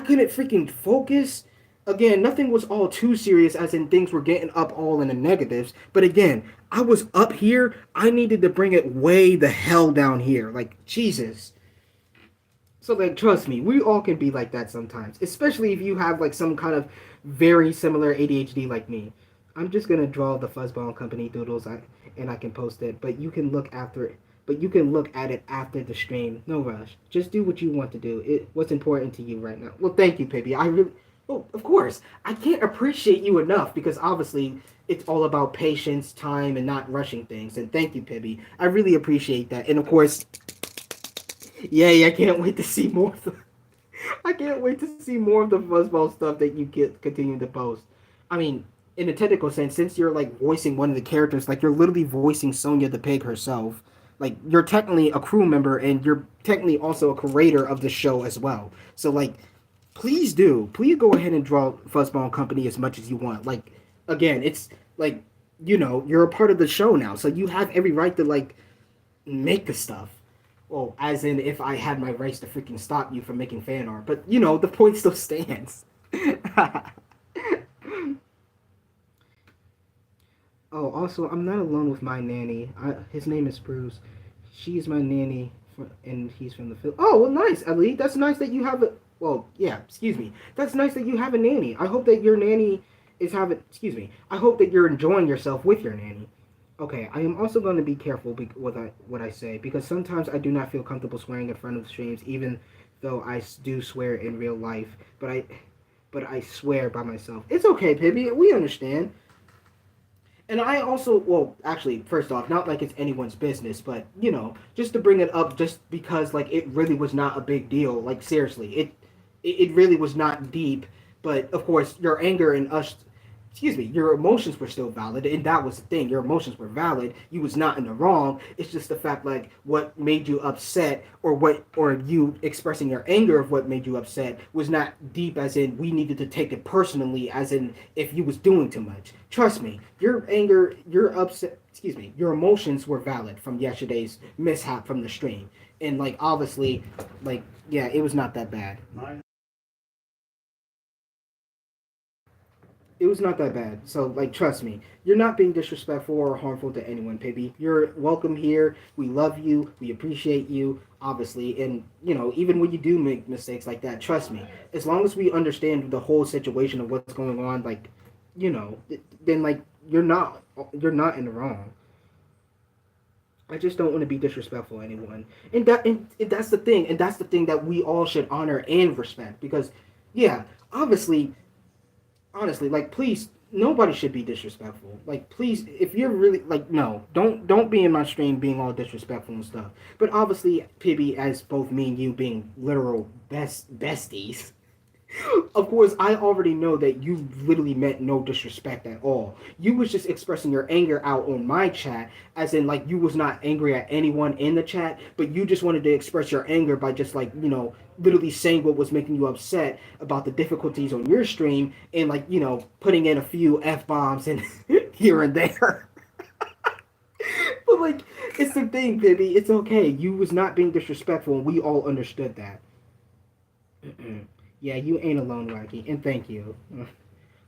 A: couldn't freaking focus. Again, nothing was all too serious, as in things were getting up all in the negatives. But again, I was up here. I needed to bring it way the hell down here. Like, Jesus. So, like, trust me, we all can be like that sometimes. Especially if you have, like, some kind of very similar ADHD like me. I'm just going to draw the Fuzzball Company doodles and I can post it. But you can look after it. But you can look at it after the stream. No rush. Just do what you want to do. What's important to you right now. Well, thank you, Pibby. I really... Oh, of course. I can't appreciate you enough because obviously it's all about patience, time, and not rushing things. And thank you, Pibby. I really appreciate that. And of course, yay, I can't wait to see more of the... I can't wait to see more of the Fuzzball stuff that you get continue to post. I mean, in a technical sense, since you're like voicing one of the characters, like you're literally voicing Sonya the pig herself. Like you're technically a crew member and you're technically also a creator of the show as well. So like please go ahead and draw Fuzzball Company as much as you want. Like again, it's like you're a part of the show now, so you have every right to like make the stuff. Well, as in if I had my rights to freaking stop you from making fan art, but the point still stands. Oh, also, I'm not alone with my nanny. His name is Bruce. She's my nanny, and he's from the Philippines. Oh, well, nice, Ellie. That's nice that you have a. Well, yeah, excuse me. That's nice that you have a nanny. I hope that your nanny is having. Excuse me. I hope that you're enjoying yourself with your nanny. Okay, I am also going to be careful with what I say because sometimes I do not feel comfortable swearing in front of streams, even though I do swear in real life. But I swear by myself. It's okay, Pibby. We understand. And I also, well, actually, first off, not like it's anyone's business, but just to bring it up, just because like it really was not a big deal. Like seriously, it really was not deep. But of course, your anger and us, excuse me, your emotions were still valid, and that was the thing. Your emotions were valid. You was not in the wrong. It's just the fact like what made you upset, or you expressing your anger of what made you upset was not deep, as in we needed to take it personally, as in if you was doing too much. Trust me, your anger, your upset, excuse me, your emotions were valid from yesterday's mishap from the stream, and like obviously, like yeah, it was not that bad. It was not that bad. So, like, trust me, you're not being disrespectful or harmful to anyone, Pibby. You're welcome here. We love you. We appreciate you, obviously. And, even when you do make mistakes like that, trust me, as long as we understand the whole situation of what's going on, like, then, like, you're not in the wrong. I just don't want to be disrespectful to anyone. And that's the thing. And that's the thing that we all should honor and respect. Because, yeah, obviously honestly, like please, nobody should be disrespectful. Like please, if you're really like no, don't be in my stream being all disrespectful and stuff. But obviously, Pibby, as both me and you being literal besties, of course, I already know that you literally meant no disrespect at all. You was just expressing your anger out on my chat, as in like you was not angry at anyone in the chat, but you just wanted to express your anger by just like literally saying what was making you upset about the difficulties on your stream, and like putting in a few f bombs and here and there. But like it's the thing, baby. It's okay. You was not being disrespectful, and we all understood that. Yeah, you ain't alone, Wacky, and thank you.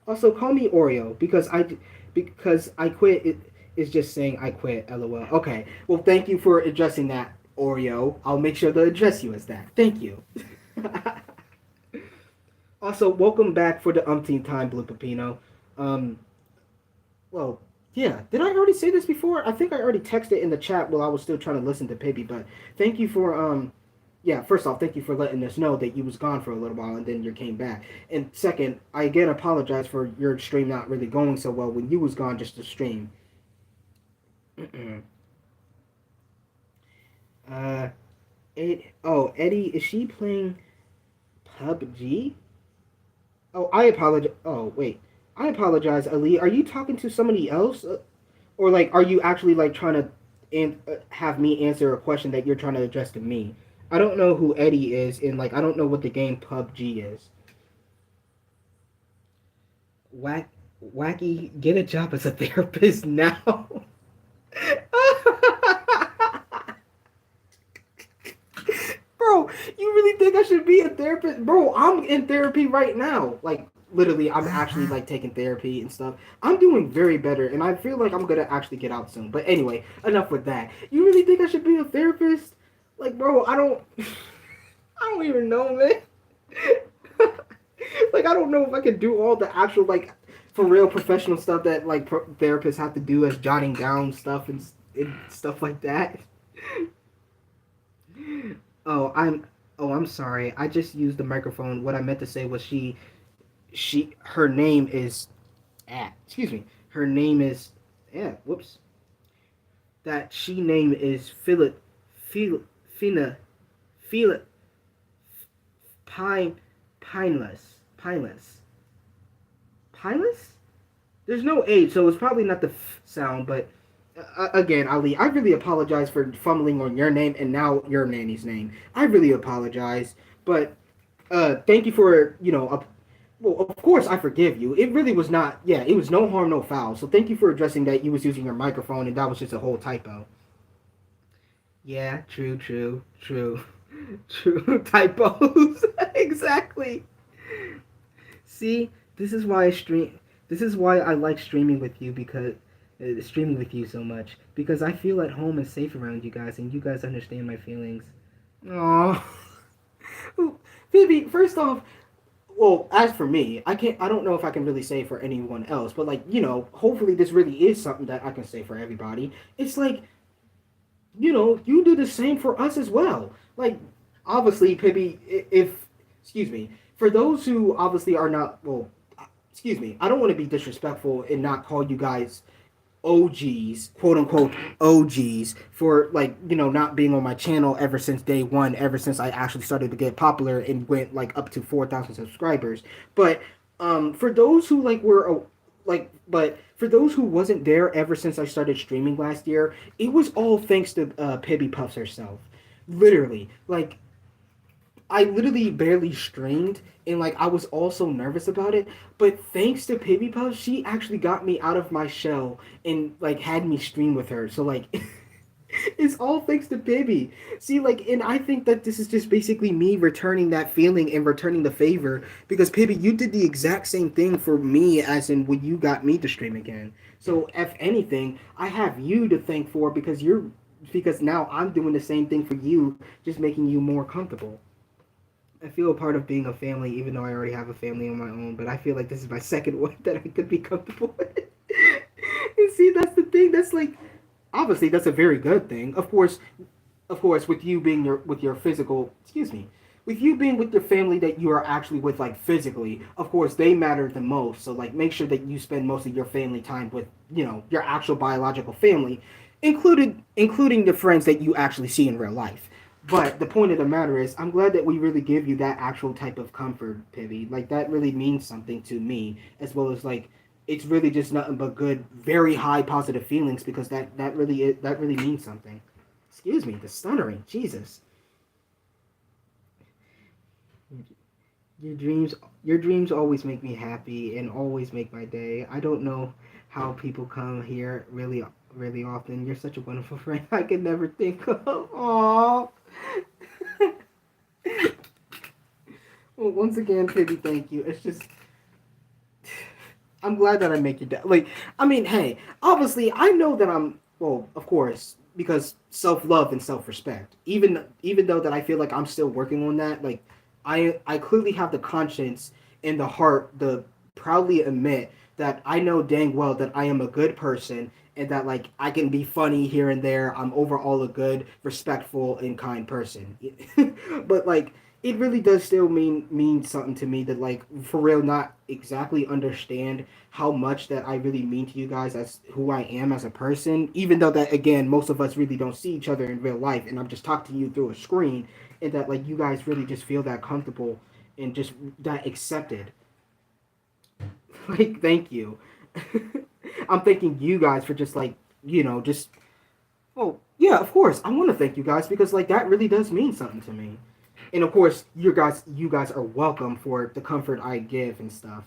A: Also, call me Oreo because I quit. It is just saying I quit. LOL. Okay. Well, thank you for addressing that, Oreo. I'll make sure to address you as that. Thank you. Also, welcome back for the umpteenth time, Blue Pepino. Um, well, yeah. Did I already say this before? I think I already texted in the chat while I was still trying to listen to Pibby. But thank you for yeah, first off, thank you for letting us know that you was gone for a little while and then you came back. And second, I again apologize for your stream not really going so well when you was gone just to stream. uh, Eddie, is she playing PUBG? Oh, I apologize. Oh, wait. I apologize, Ali. Are you talking to somebody else? Or, like, are you actually, like, trying to have me answer a question that you're trying to address to me? I don't know who Eddie is, and, like, I don't know what the game PUBG is. Whack, Wacky, get a job as a therapist now. Bro, you really think I should be a therapist? Bro, I'm in therapy right now. Like, literally, I'm actually like taking therapy and stuff. I'm doing very better, and I feel like I'm gonna actually get out soon. But anyway, enough with that. You really think I should be a therapist? Like, bro, I don't. I don't even know, man. Like, I don't know if I can do all the actual like for real professional stuff that like therapists have to do, as jotting down stuff and stuff like that. Oh, I'm sorry. I just used the microphone. What I meant to say was her name is excuse me. Her name is whoops. That she name is Fina Philip Pine Pineless. Pineless? There's no H, so it's probably not the f sound, but again, Ali, I really apologize for fumbling on your name and now your nanny's name. I really apologize, but thank you for well, of course I forgive you. It really was not. Yeah, it was no harm, no foul. So thank you for addressing that. You was using your microphone and that was just a whole typo. Yeah, true, true typos. Exactly. See, this is why I stream. This is why I like streaming with you because streaming with you so much because I feel at home and safe around you guys, and you guys understand my feelings. Aww. Phoebe, first off, well, as for me, I can't. I don't know if I can really say for anyone else, but like hopefully this really is something that I can say for everybody. It's like you do the same for us as well. Like, obviously, Pibby, if excuse me, for those who obviously are not well, excuse me, I don't want to be disrespectful and not call you guys OGs, quote unquote OGs, for like not being on my channel ever since day one, ever since I actually started to get popular and went like up to 4,000 subscribers. But for those who like were but for those who wasn't there ever since I started streaming last year, it was all thanks to Pibby Puffs herself. Literally, like I literally barely streamed, and like I was also nervous about it. But thanks to Pibby Puff, she actually got me out of my shell and like had me stream with her. So like it's all thanks to Pibby. See, like, and I think that this is just basically me returning that feeling and returning the favor because Pibby, you did the exact same thing for me as in when you got me to stream again. So if anything, I have you to thank for because now I'm doing the same thing for you, just making you more comfortable. I feel a part of being a family, even though I already have a family on my own. But I feel like this is my second one that I could be comfortable with. And see, that's the thing. That's like, obviously, that's a very good thing. Of course, with you being with your physical, excuse me, with you being with your family that you are actually with, like physically. Of course, they matter the most. So like, make sure that you spend most of your family time with your actual biological family, including the friends that you actually see in real life. But the point of the matter is, I'm glad that we really give you that actual type of comfort, Pibby. Like, that really means something to me, as well as, like, it's really just nothing but good, very high positive feelings because that really means something. Excuse me, the stuttering, Jesus. Your dreams, your dreams always make me happy and always make my day. I don't know how people come here really often. You're such a wonderful friend. I could never think of. Aww. Well, once again, Pibby, thank you. It's just, I'm glad that I make you day. Like, I mean, hey, obviously, I know that well, of course, because self love and self respect. Even though that I feel like I'm still working on that, like, I clearly have the conscience and the heart to proudly admit that I know dang well that I am a good person and that like I can be funny here and there. I'm overall a good, respectful, and kind person. But like it really does still mean something to me that like for real not exactly understand how much that I really mean to you guys as who I am as a person, even though that again most of us really don't see each other in real life and I'm just talking to you through a screen and that like you guys really just feel that comfortable and just that accepted. Like, thank you. I'm thanking you guys for just like, just, oh yeah, of course I want to thank you guys because like that really does mean something to me. And of course, you guys are welcome for the comfort I give and stuff.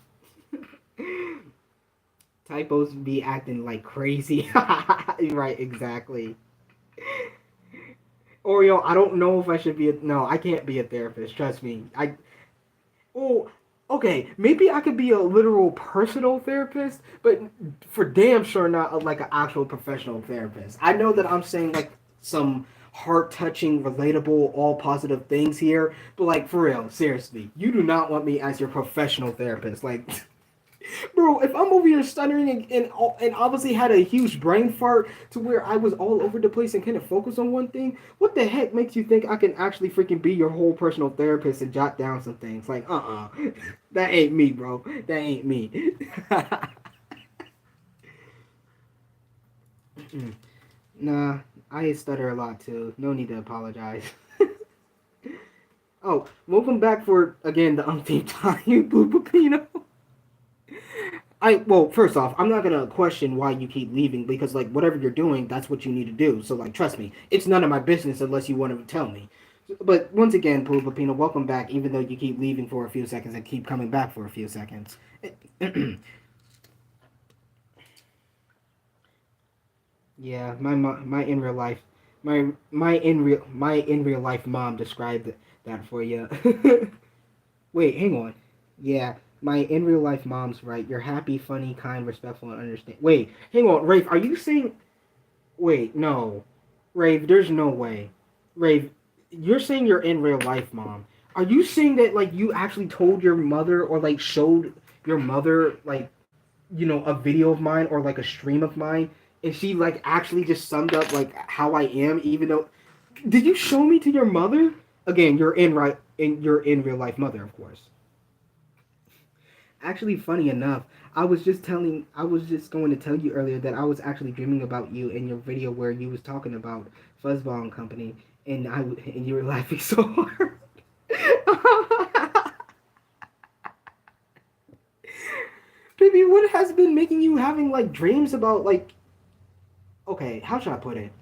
A: Typos be acting like crazy. Right, exactly. Oreo, I don't know if I should be a no, I can't be a therapist, trust me. Oh, okay, maybe I could be a literal personal therapist, but for damn sure not like an actual professional therapist. I know that I'm saying like some heart touching, relatable, all positive things here, but like for real, seriously, you do not want me as your professional therapist. Like, bro, if I'm over here stuttering and obviously had a huge brain fart to where I was all over the place and couldn't focus on one thing, what the heck makes you think I can actually freaking be your whole personal therapist and jot down some things? Like, that ain't me, bro. That ain't me. Nah, I stutter a lot too. No need to apologize. Oh, welcome back for, again, the umpteenth time, Blue Pupino. Well, first off, I'm not gonna question why you keep leaving because like whatever you're doing, that's what you need to do. So like, trust me, it's none of my business unless you want to tell me. But once again, Pulipino, welcome back. Even though you keep leaving for a few seconds and keep coming back for a few seconds. Yeah, my in real life, my in real life mom described that for you. Wait, hang on. Yeah, my in real life mom's right. You're happy, funny, kind, respectful, and understand. Wait, hang on, Rafe. Are you saying? Wait, no, Rafe. There's no way, Rafe. You're saying you're in real life, mom. Are you saying that like you actually told your mother or like showed your mother like a video of mine or like a stream of mine, and she like actually just summed up like how I am, even though. Did you show me to your mother? Again, you're in real life mother, of course. Actually, funny enough, I was just going to tell you earlier that I was actually dreaming about you in your video where you was talking about Fuzzball and Company, and you were laughing so hard. Baby, what has been making you having like dreams about like? Okay, how should I put it?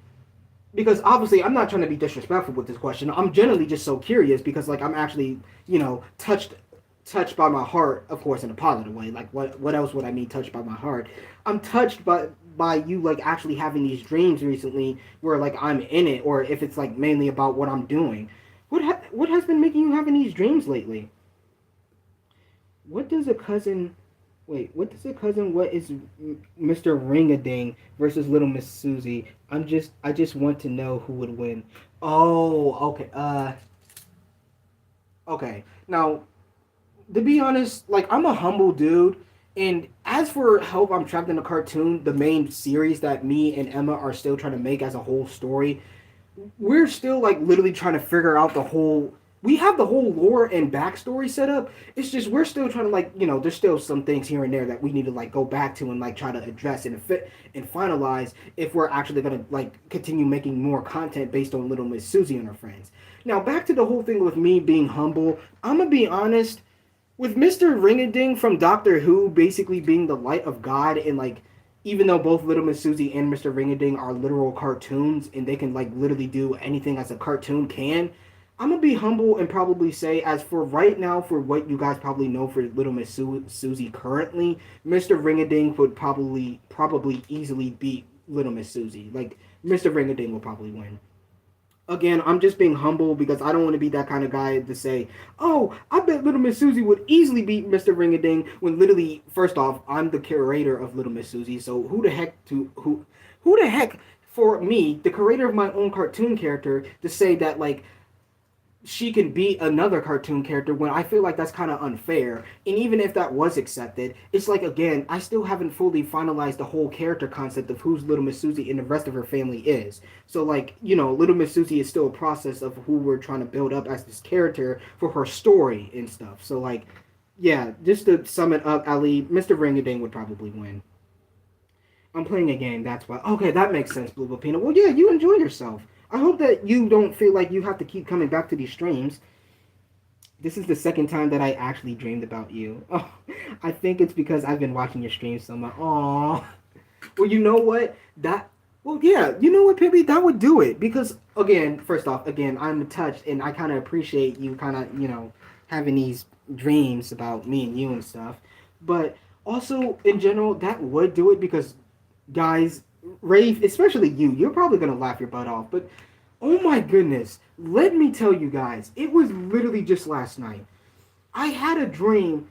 A: Because obviously I'm not trying to be disrespectful with this question. I'm generally just so curious because like I'm actually touched by my heart, of course, in a positive way. Like what else would I mean touched by my heart? I'm touched by you like actually having these dreams recently where like I'm in it, or if it's like mainly about what I'm doing. What has been making you having these dreams lately? What does a cousin Wait, what does a cousin? What is Mr. Ring-a-Ding versus Little Miss Susie? I just want to know who would win. Oh, okay. Okay. Now, to be honest, like I'm a humble dude, and as for Help I'm Trapped in a Cartoon, the main series that me and Emma are still trying to make as a whole story, we're still like literally trying to figure out the whole. We have the whole lore and backstory set up. It's just we're still trying to like there's still some things here and there that we need to like go back to and like try to address and fit and finalize if we're actually gonna like continue making more content based on Little Miss Susie and her friends. Now back to the whole thing with me being humble. I'm gonna be honest with Mr. Ringading from Doctor Who basically being the light of God, and like even though both Little Miss Susie and Mr. Ringading are literal cartoons and they can like literally do anything as a cartoon can, I'm gonna be humble and probably say, as for right now, for what you guys probably know for Little Miss Susie currently, Mr. Ringading would probably easily beat Little Miss Susie. Like Mr. Ringading will probably win. Again, I'm just being humble because I don't want to be that kind of guy to say, "Oh, I bet Little Miss Susie would easily beat Mr. Ringading." When literally, first off, I'm the curator of Little Miss Susie, so who the heck for me, the creator of my own cartoon character, to say that like she can beat another cartoon character when I feel like that's kind of unfair. And even if that was accepted, it's like, again, I still haven't fully finalized the whole character concept of who's Little Miss Susie and the rest of her family is. So, like, Little Miss Susie is still a process of who we're trying to build up as this character for her story and stuff. So, like, yeah, just to sum it up, Ali, Mr. Ringading would probably win. I'm playing a game, that's why. Okay, that makes sense, Blue Peanut. Well, yeah, you enjoy yourself. I hope that you don't feel like you have to keep coming back to these streams. This is the second time that I actually dreamed about you. Oh, I think it's because I've been watching your streams so much. Oh, well, you know what? That. Well, yeah, you know what, Pippi? That would do it because again, first off, again, I'm touched and I kind of appreciate you, kind of, having these dreams about me and you and stuff. But also, in general, that would do it because, guys, Rafe, especially you, you're probably gonna laugh your butt off, but oh my goodness, let me tell you guys, it was literally just last night. I had a dream,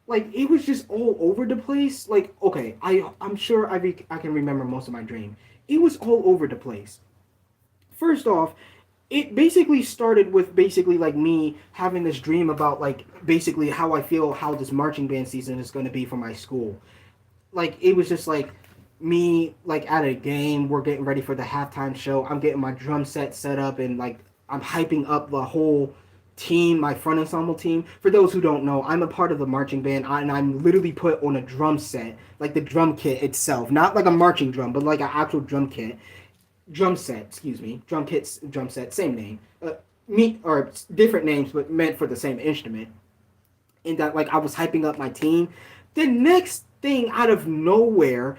A: like it was just all over the place. Like okay, I'm sure I can remember most of my dream. It was all over the place. First off, it basically started with basically like me having this dream about like basically how I feel how this marching band season is going to be for my school. Like it was just like me like at a game, we're getting ready for the halftime show. I'm getting my drum set up and like I'm hyping up the whole team, my front ensemble team. For those who don't know, I'm a part of the marching band and I'm literally put on a drum set, like the drum kit itself, not like a marching drum, but like an actual drum set, excuse me, drum set, same name, me or different names, but meant for the same instrument. And that like I was hyping up my team. The next thing out of nowhere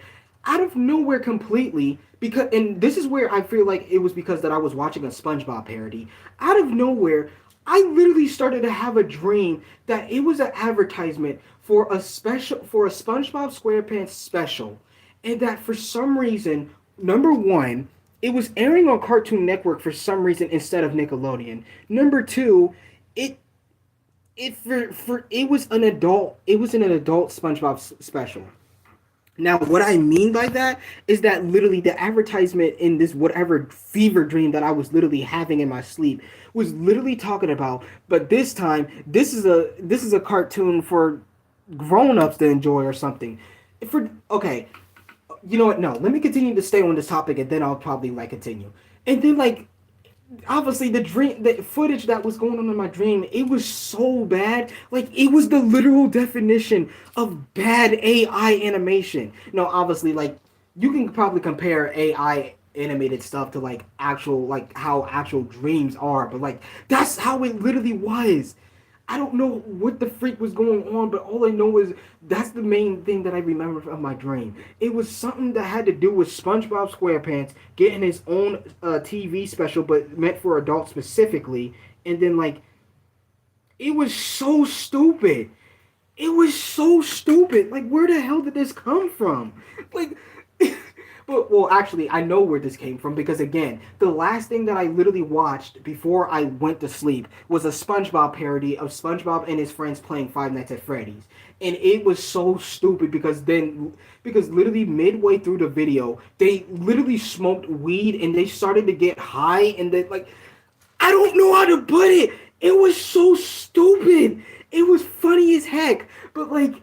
A: completely, because and this is where I feel like it was because that I was watching a SpongeBob parody. Out of nowhere, I literally started to have a dream that it was an advertisement for a SpongeBob SquarePants special, and that for some reason, number one, it was airing on Cartoon Network for some reason instead of Nickelodeon. Number two, it it was an adult SpongeBob special. Now, what I mean by that is that literally the advertisement in this whatever fever dream that I was literally having in my sleep was literally talking about, but this time this is a cartoon for grown-ups to enjoy or something. For okay, you know what? No, let me continue to stay on this topic and then I'll probably like continue. And then like obviously the footage that was going on in my dream, it was so bad. Like it was the literal definition of bad AI animation. No, obviously like you can probably compare AI animated stuff to like actual like how actual dreams are, but like that's how it literally was. I don't know what the freak was going on, but all I know is that's the main thing that I remember from my dream. It was something that had to do with SpongeBob SquarePants getting his own TV special, but meant for adults specifically. And then, like, it was so stupid. It was so stupid. Like, where the hell did this come from? Like, well, actually, I know where this came from because, again, the last thing that I literally watched before I went to sleep was a SpongeBob parody of SpongeBob and his friends playing Five Nights at Freddy's. And it was so stupid because literally midway through the video, they literally smoked weed and they started to get high and they, like, I don't know how to put it. It was so stupid. It was funny as heck. But, like,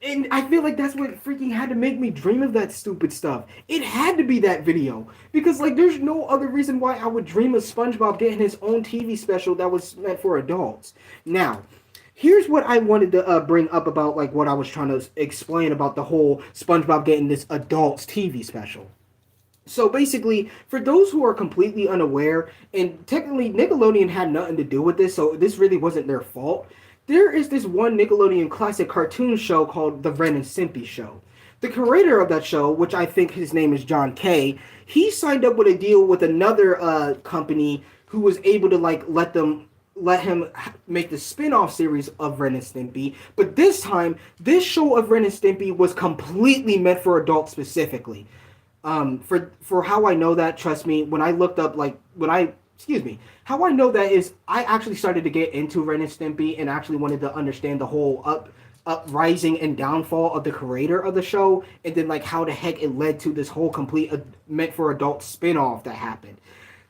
A: and I feel like that's what freaking had to make me dream of that stupid stuff. It had to be that video. Because, like, there's no other reason why I would dream of SpongeBob getting his own TV special that was meant for adults. Now, here's what I wanted to bring up about, like, what I was trying to explain about the whole SpongeBob getting this adults TV special. So basically, for those who are completely unaware, and technically Nickelodeon had nothing to do with this, so this really wasn't their fault. There is this one Nickelodeon classic cartoon show called The Ren and Stimpy Show. The creator of that show, which I think his name is John Kay, he signed up with a deal with another company who was able to like let him make the spin-off series of Ren and Stimpy. But this time, this show of Ren and Stimpy was completely meant for adults specifically. For how I know that, trust me, when I looked up how I know that is I actually started to get into Ren and Stimpy and actually wanted to understand the whole uprising and downfall of the creator of the show, and then like how the heck it led to this whole complete meant for adult spin-off that happened.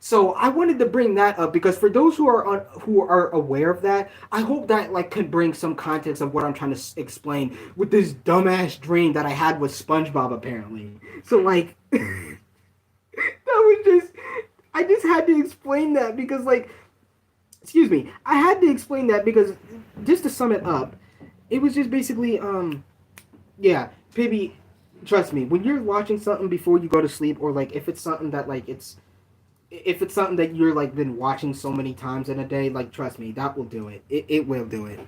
A: So I wanted to bring that up because for those who are aware of that, I hope that like could bring some context of what I'm trying to explain with this dumbass dream that I had with SpongeBob apparently. So like that was just I just had to explain that because like excuse me, I had to explain that because just to sum it up, it was just basically yeah, baby, trust me, when you're watching something before you go to sleep or like if it's something that like it's if it's something that you're like been watching so many times in a day, like trust me, that will do it. It will do it.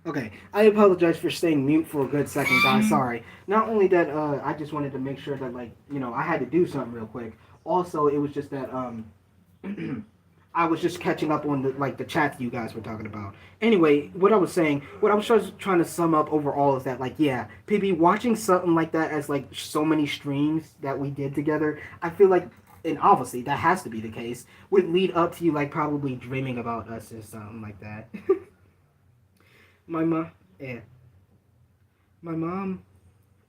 A: Okay, I apologize for staying mute for a good second, guys. Sorry. Not only that, I just wanted to make sure that, like, I had to do something real quick. Also, it was just that, I was just catching up on the chats you guys were talking about. Anyway, what I was saying, what I was just trying to sum up overall is that, like, yeah, PB, watching something like that as like so many streams that we did together, I feel like, and obviously that has to be the case, would lead up to you like probably dreaming about us or something like that. My mom, yeah, my mom,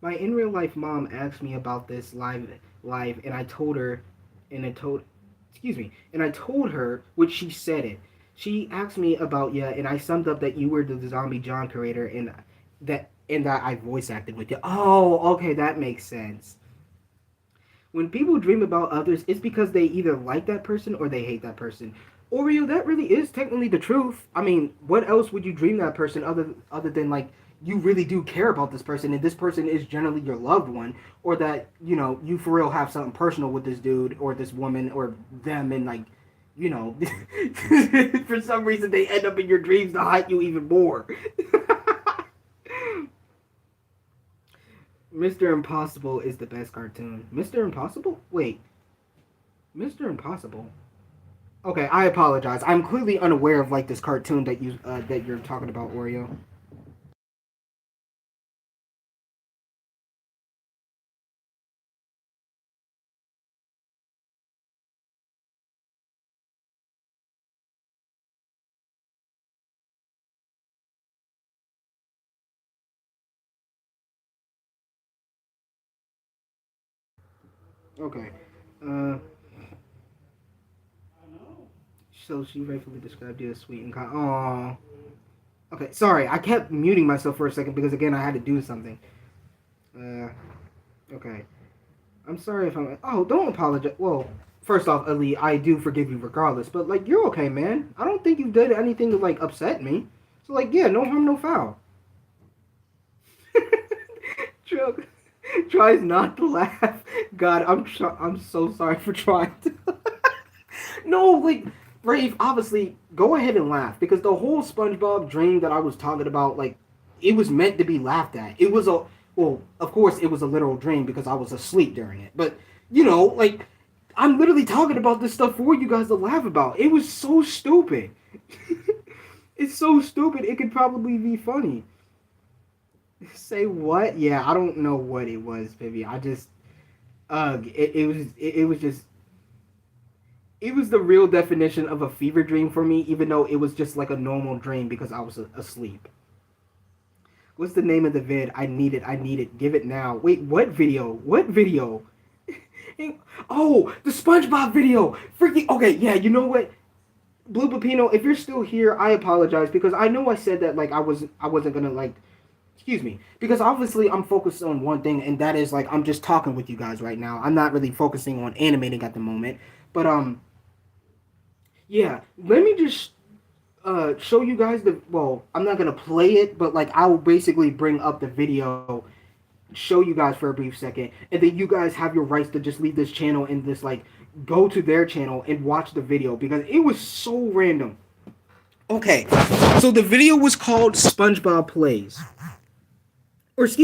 A: my in real life mom asked me about this live, and I told her, and I told, excuse me, and I told her which she said it. She asked me about, yeah, and I summed up that you were the Zombie John creator, and that I voice acted with you. Oh, okay, that makes sense. When people dream about others, it's because they either like that person or they hate that person. Oreo, that really is technically the truth. I mean, what else would you dream that person other than like you really do care about this person and this person is generally your loved one, or that you for real have something personal with this dude or this woman or them, and like you know for some reason they end up in your dreams to haunt you even more. Mr. Impossible is the best cartoon. Mr. Impossible? Wait, Mr. Impossible. Okay, I apologize. I'm clearly unaware of like this cartoon that you're talking about, Oreo. Okay. Uh, so she rightfully described you as sweet and kind. Aww. Okay, sorry. I kept muting myself for a second because again I had to do something. Uh, okay. I'm sorry if I'm. Oh, don't apologize. Well, first off, Ali, I do forgive you regardless. But like, you're okay, man. I don't think you've done anything to like upset me. So like, yeah, no harm, no foul. Joke. Tries not to laugh. God, I'm so sorry for trying to. No, like Brave, obviously, go ahead and laugh because the whole SpongeBob dream that I was talking about, like, it was meant to be laughed at. It was a well, of course, it was a literal dream because I was asleep during it. But like, I'm literally talking about this stuff for you guys to laugh about. It was so stupid. It's so stupid. It could probably be funny. Say what? Yeah, I don't know what it was, baby. I just, it was just it was the real definition of a fever dream for me, even though it was just like a normal dream because I was asleep. What's the name of the vid? I need it. I need it. Give it now. Wait, what video? What video? Oh, the SpongeBob video. Freaking okay. Yeah, you know what? Blue Pepino, if you're still here, I apologize because I know I said that like I wasn't gonna like excuse me because obviously I'm focused on one thing and that is like I'm just talking with you guys right now. I'm not really focusing on animating at the moment, but yeah, let me just show you guys the. Well, I'm not gonna play it, but like I will basically bring up the video, show you guys for a brief second, and then you guys have your rights to just leave this channel and just like go to their channel and watch the video because it was so random. Okay, so the video was called SpongeBob Plays, or excuse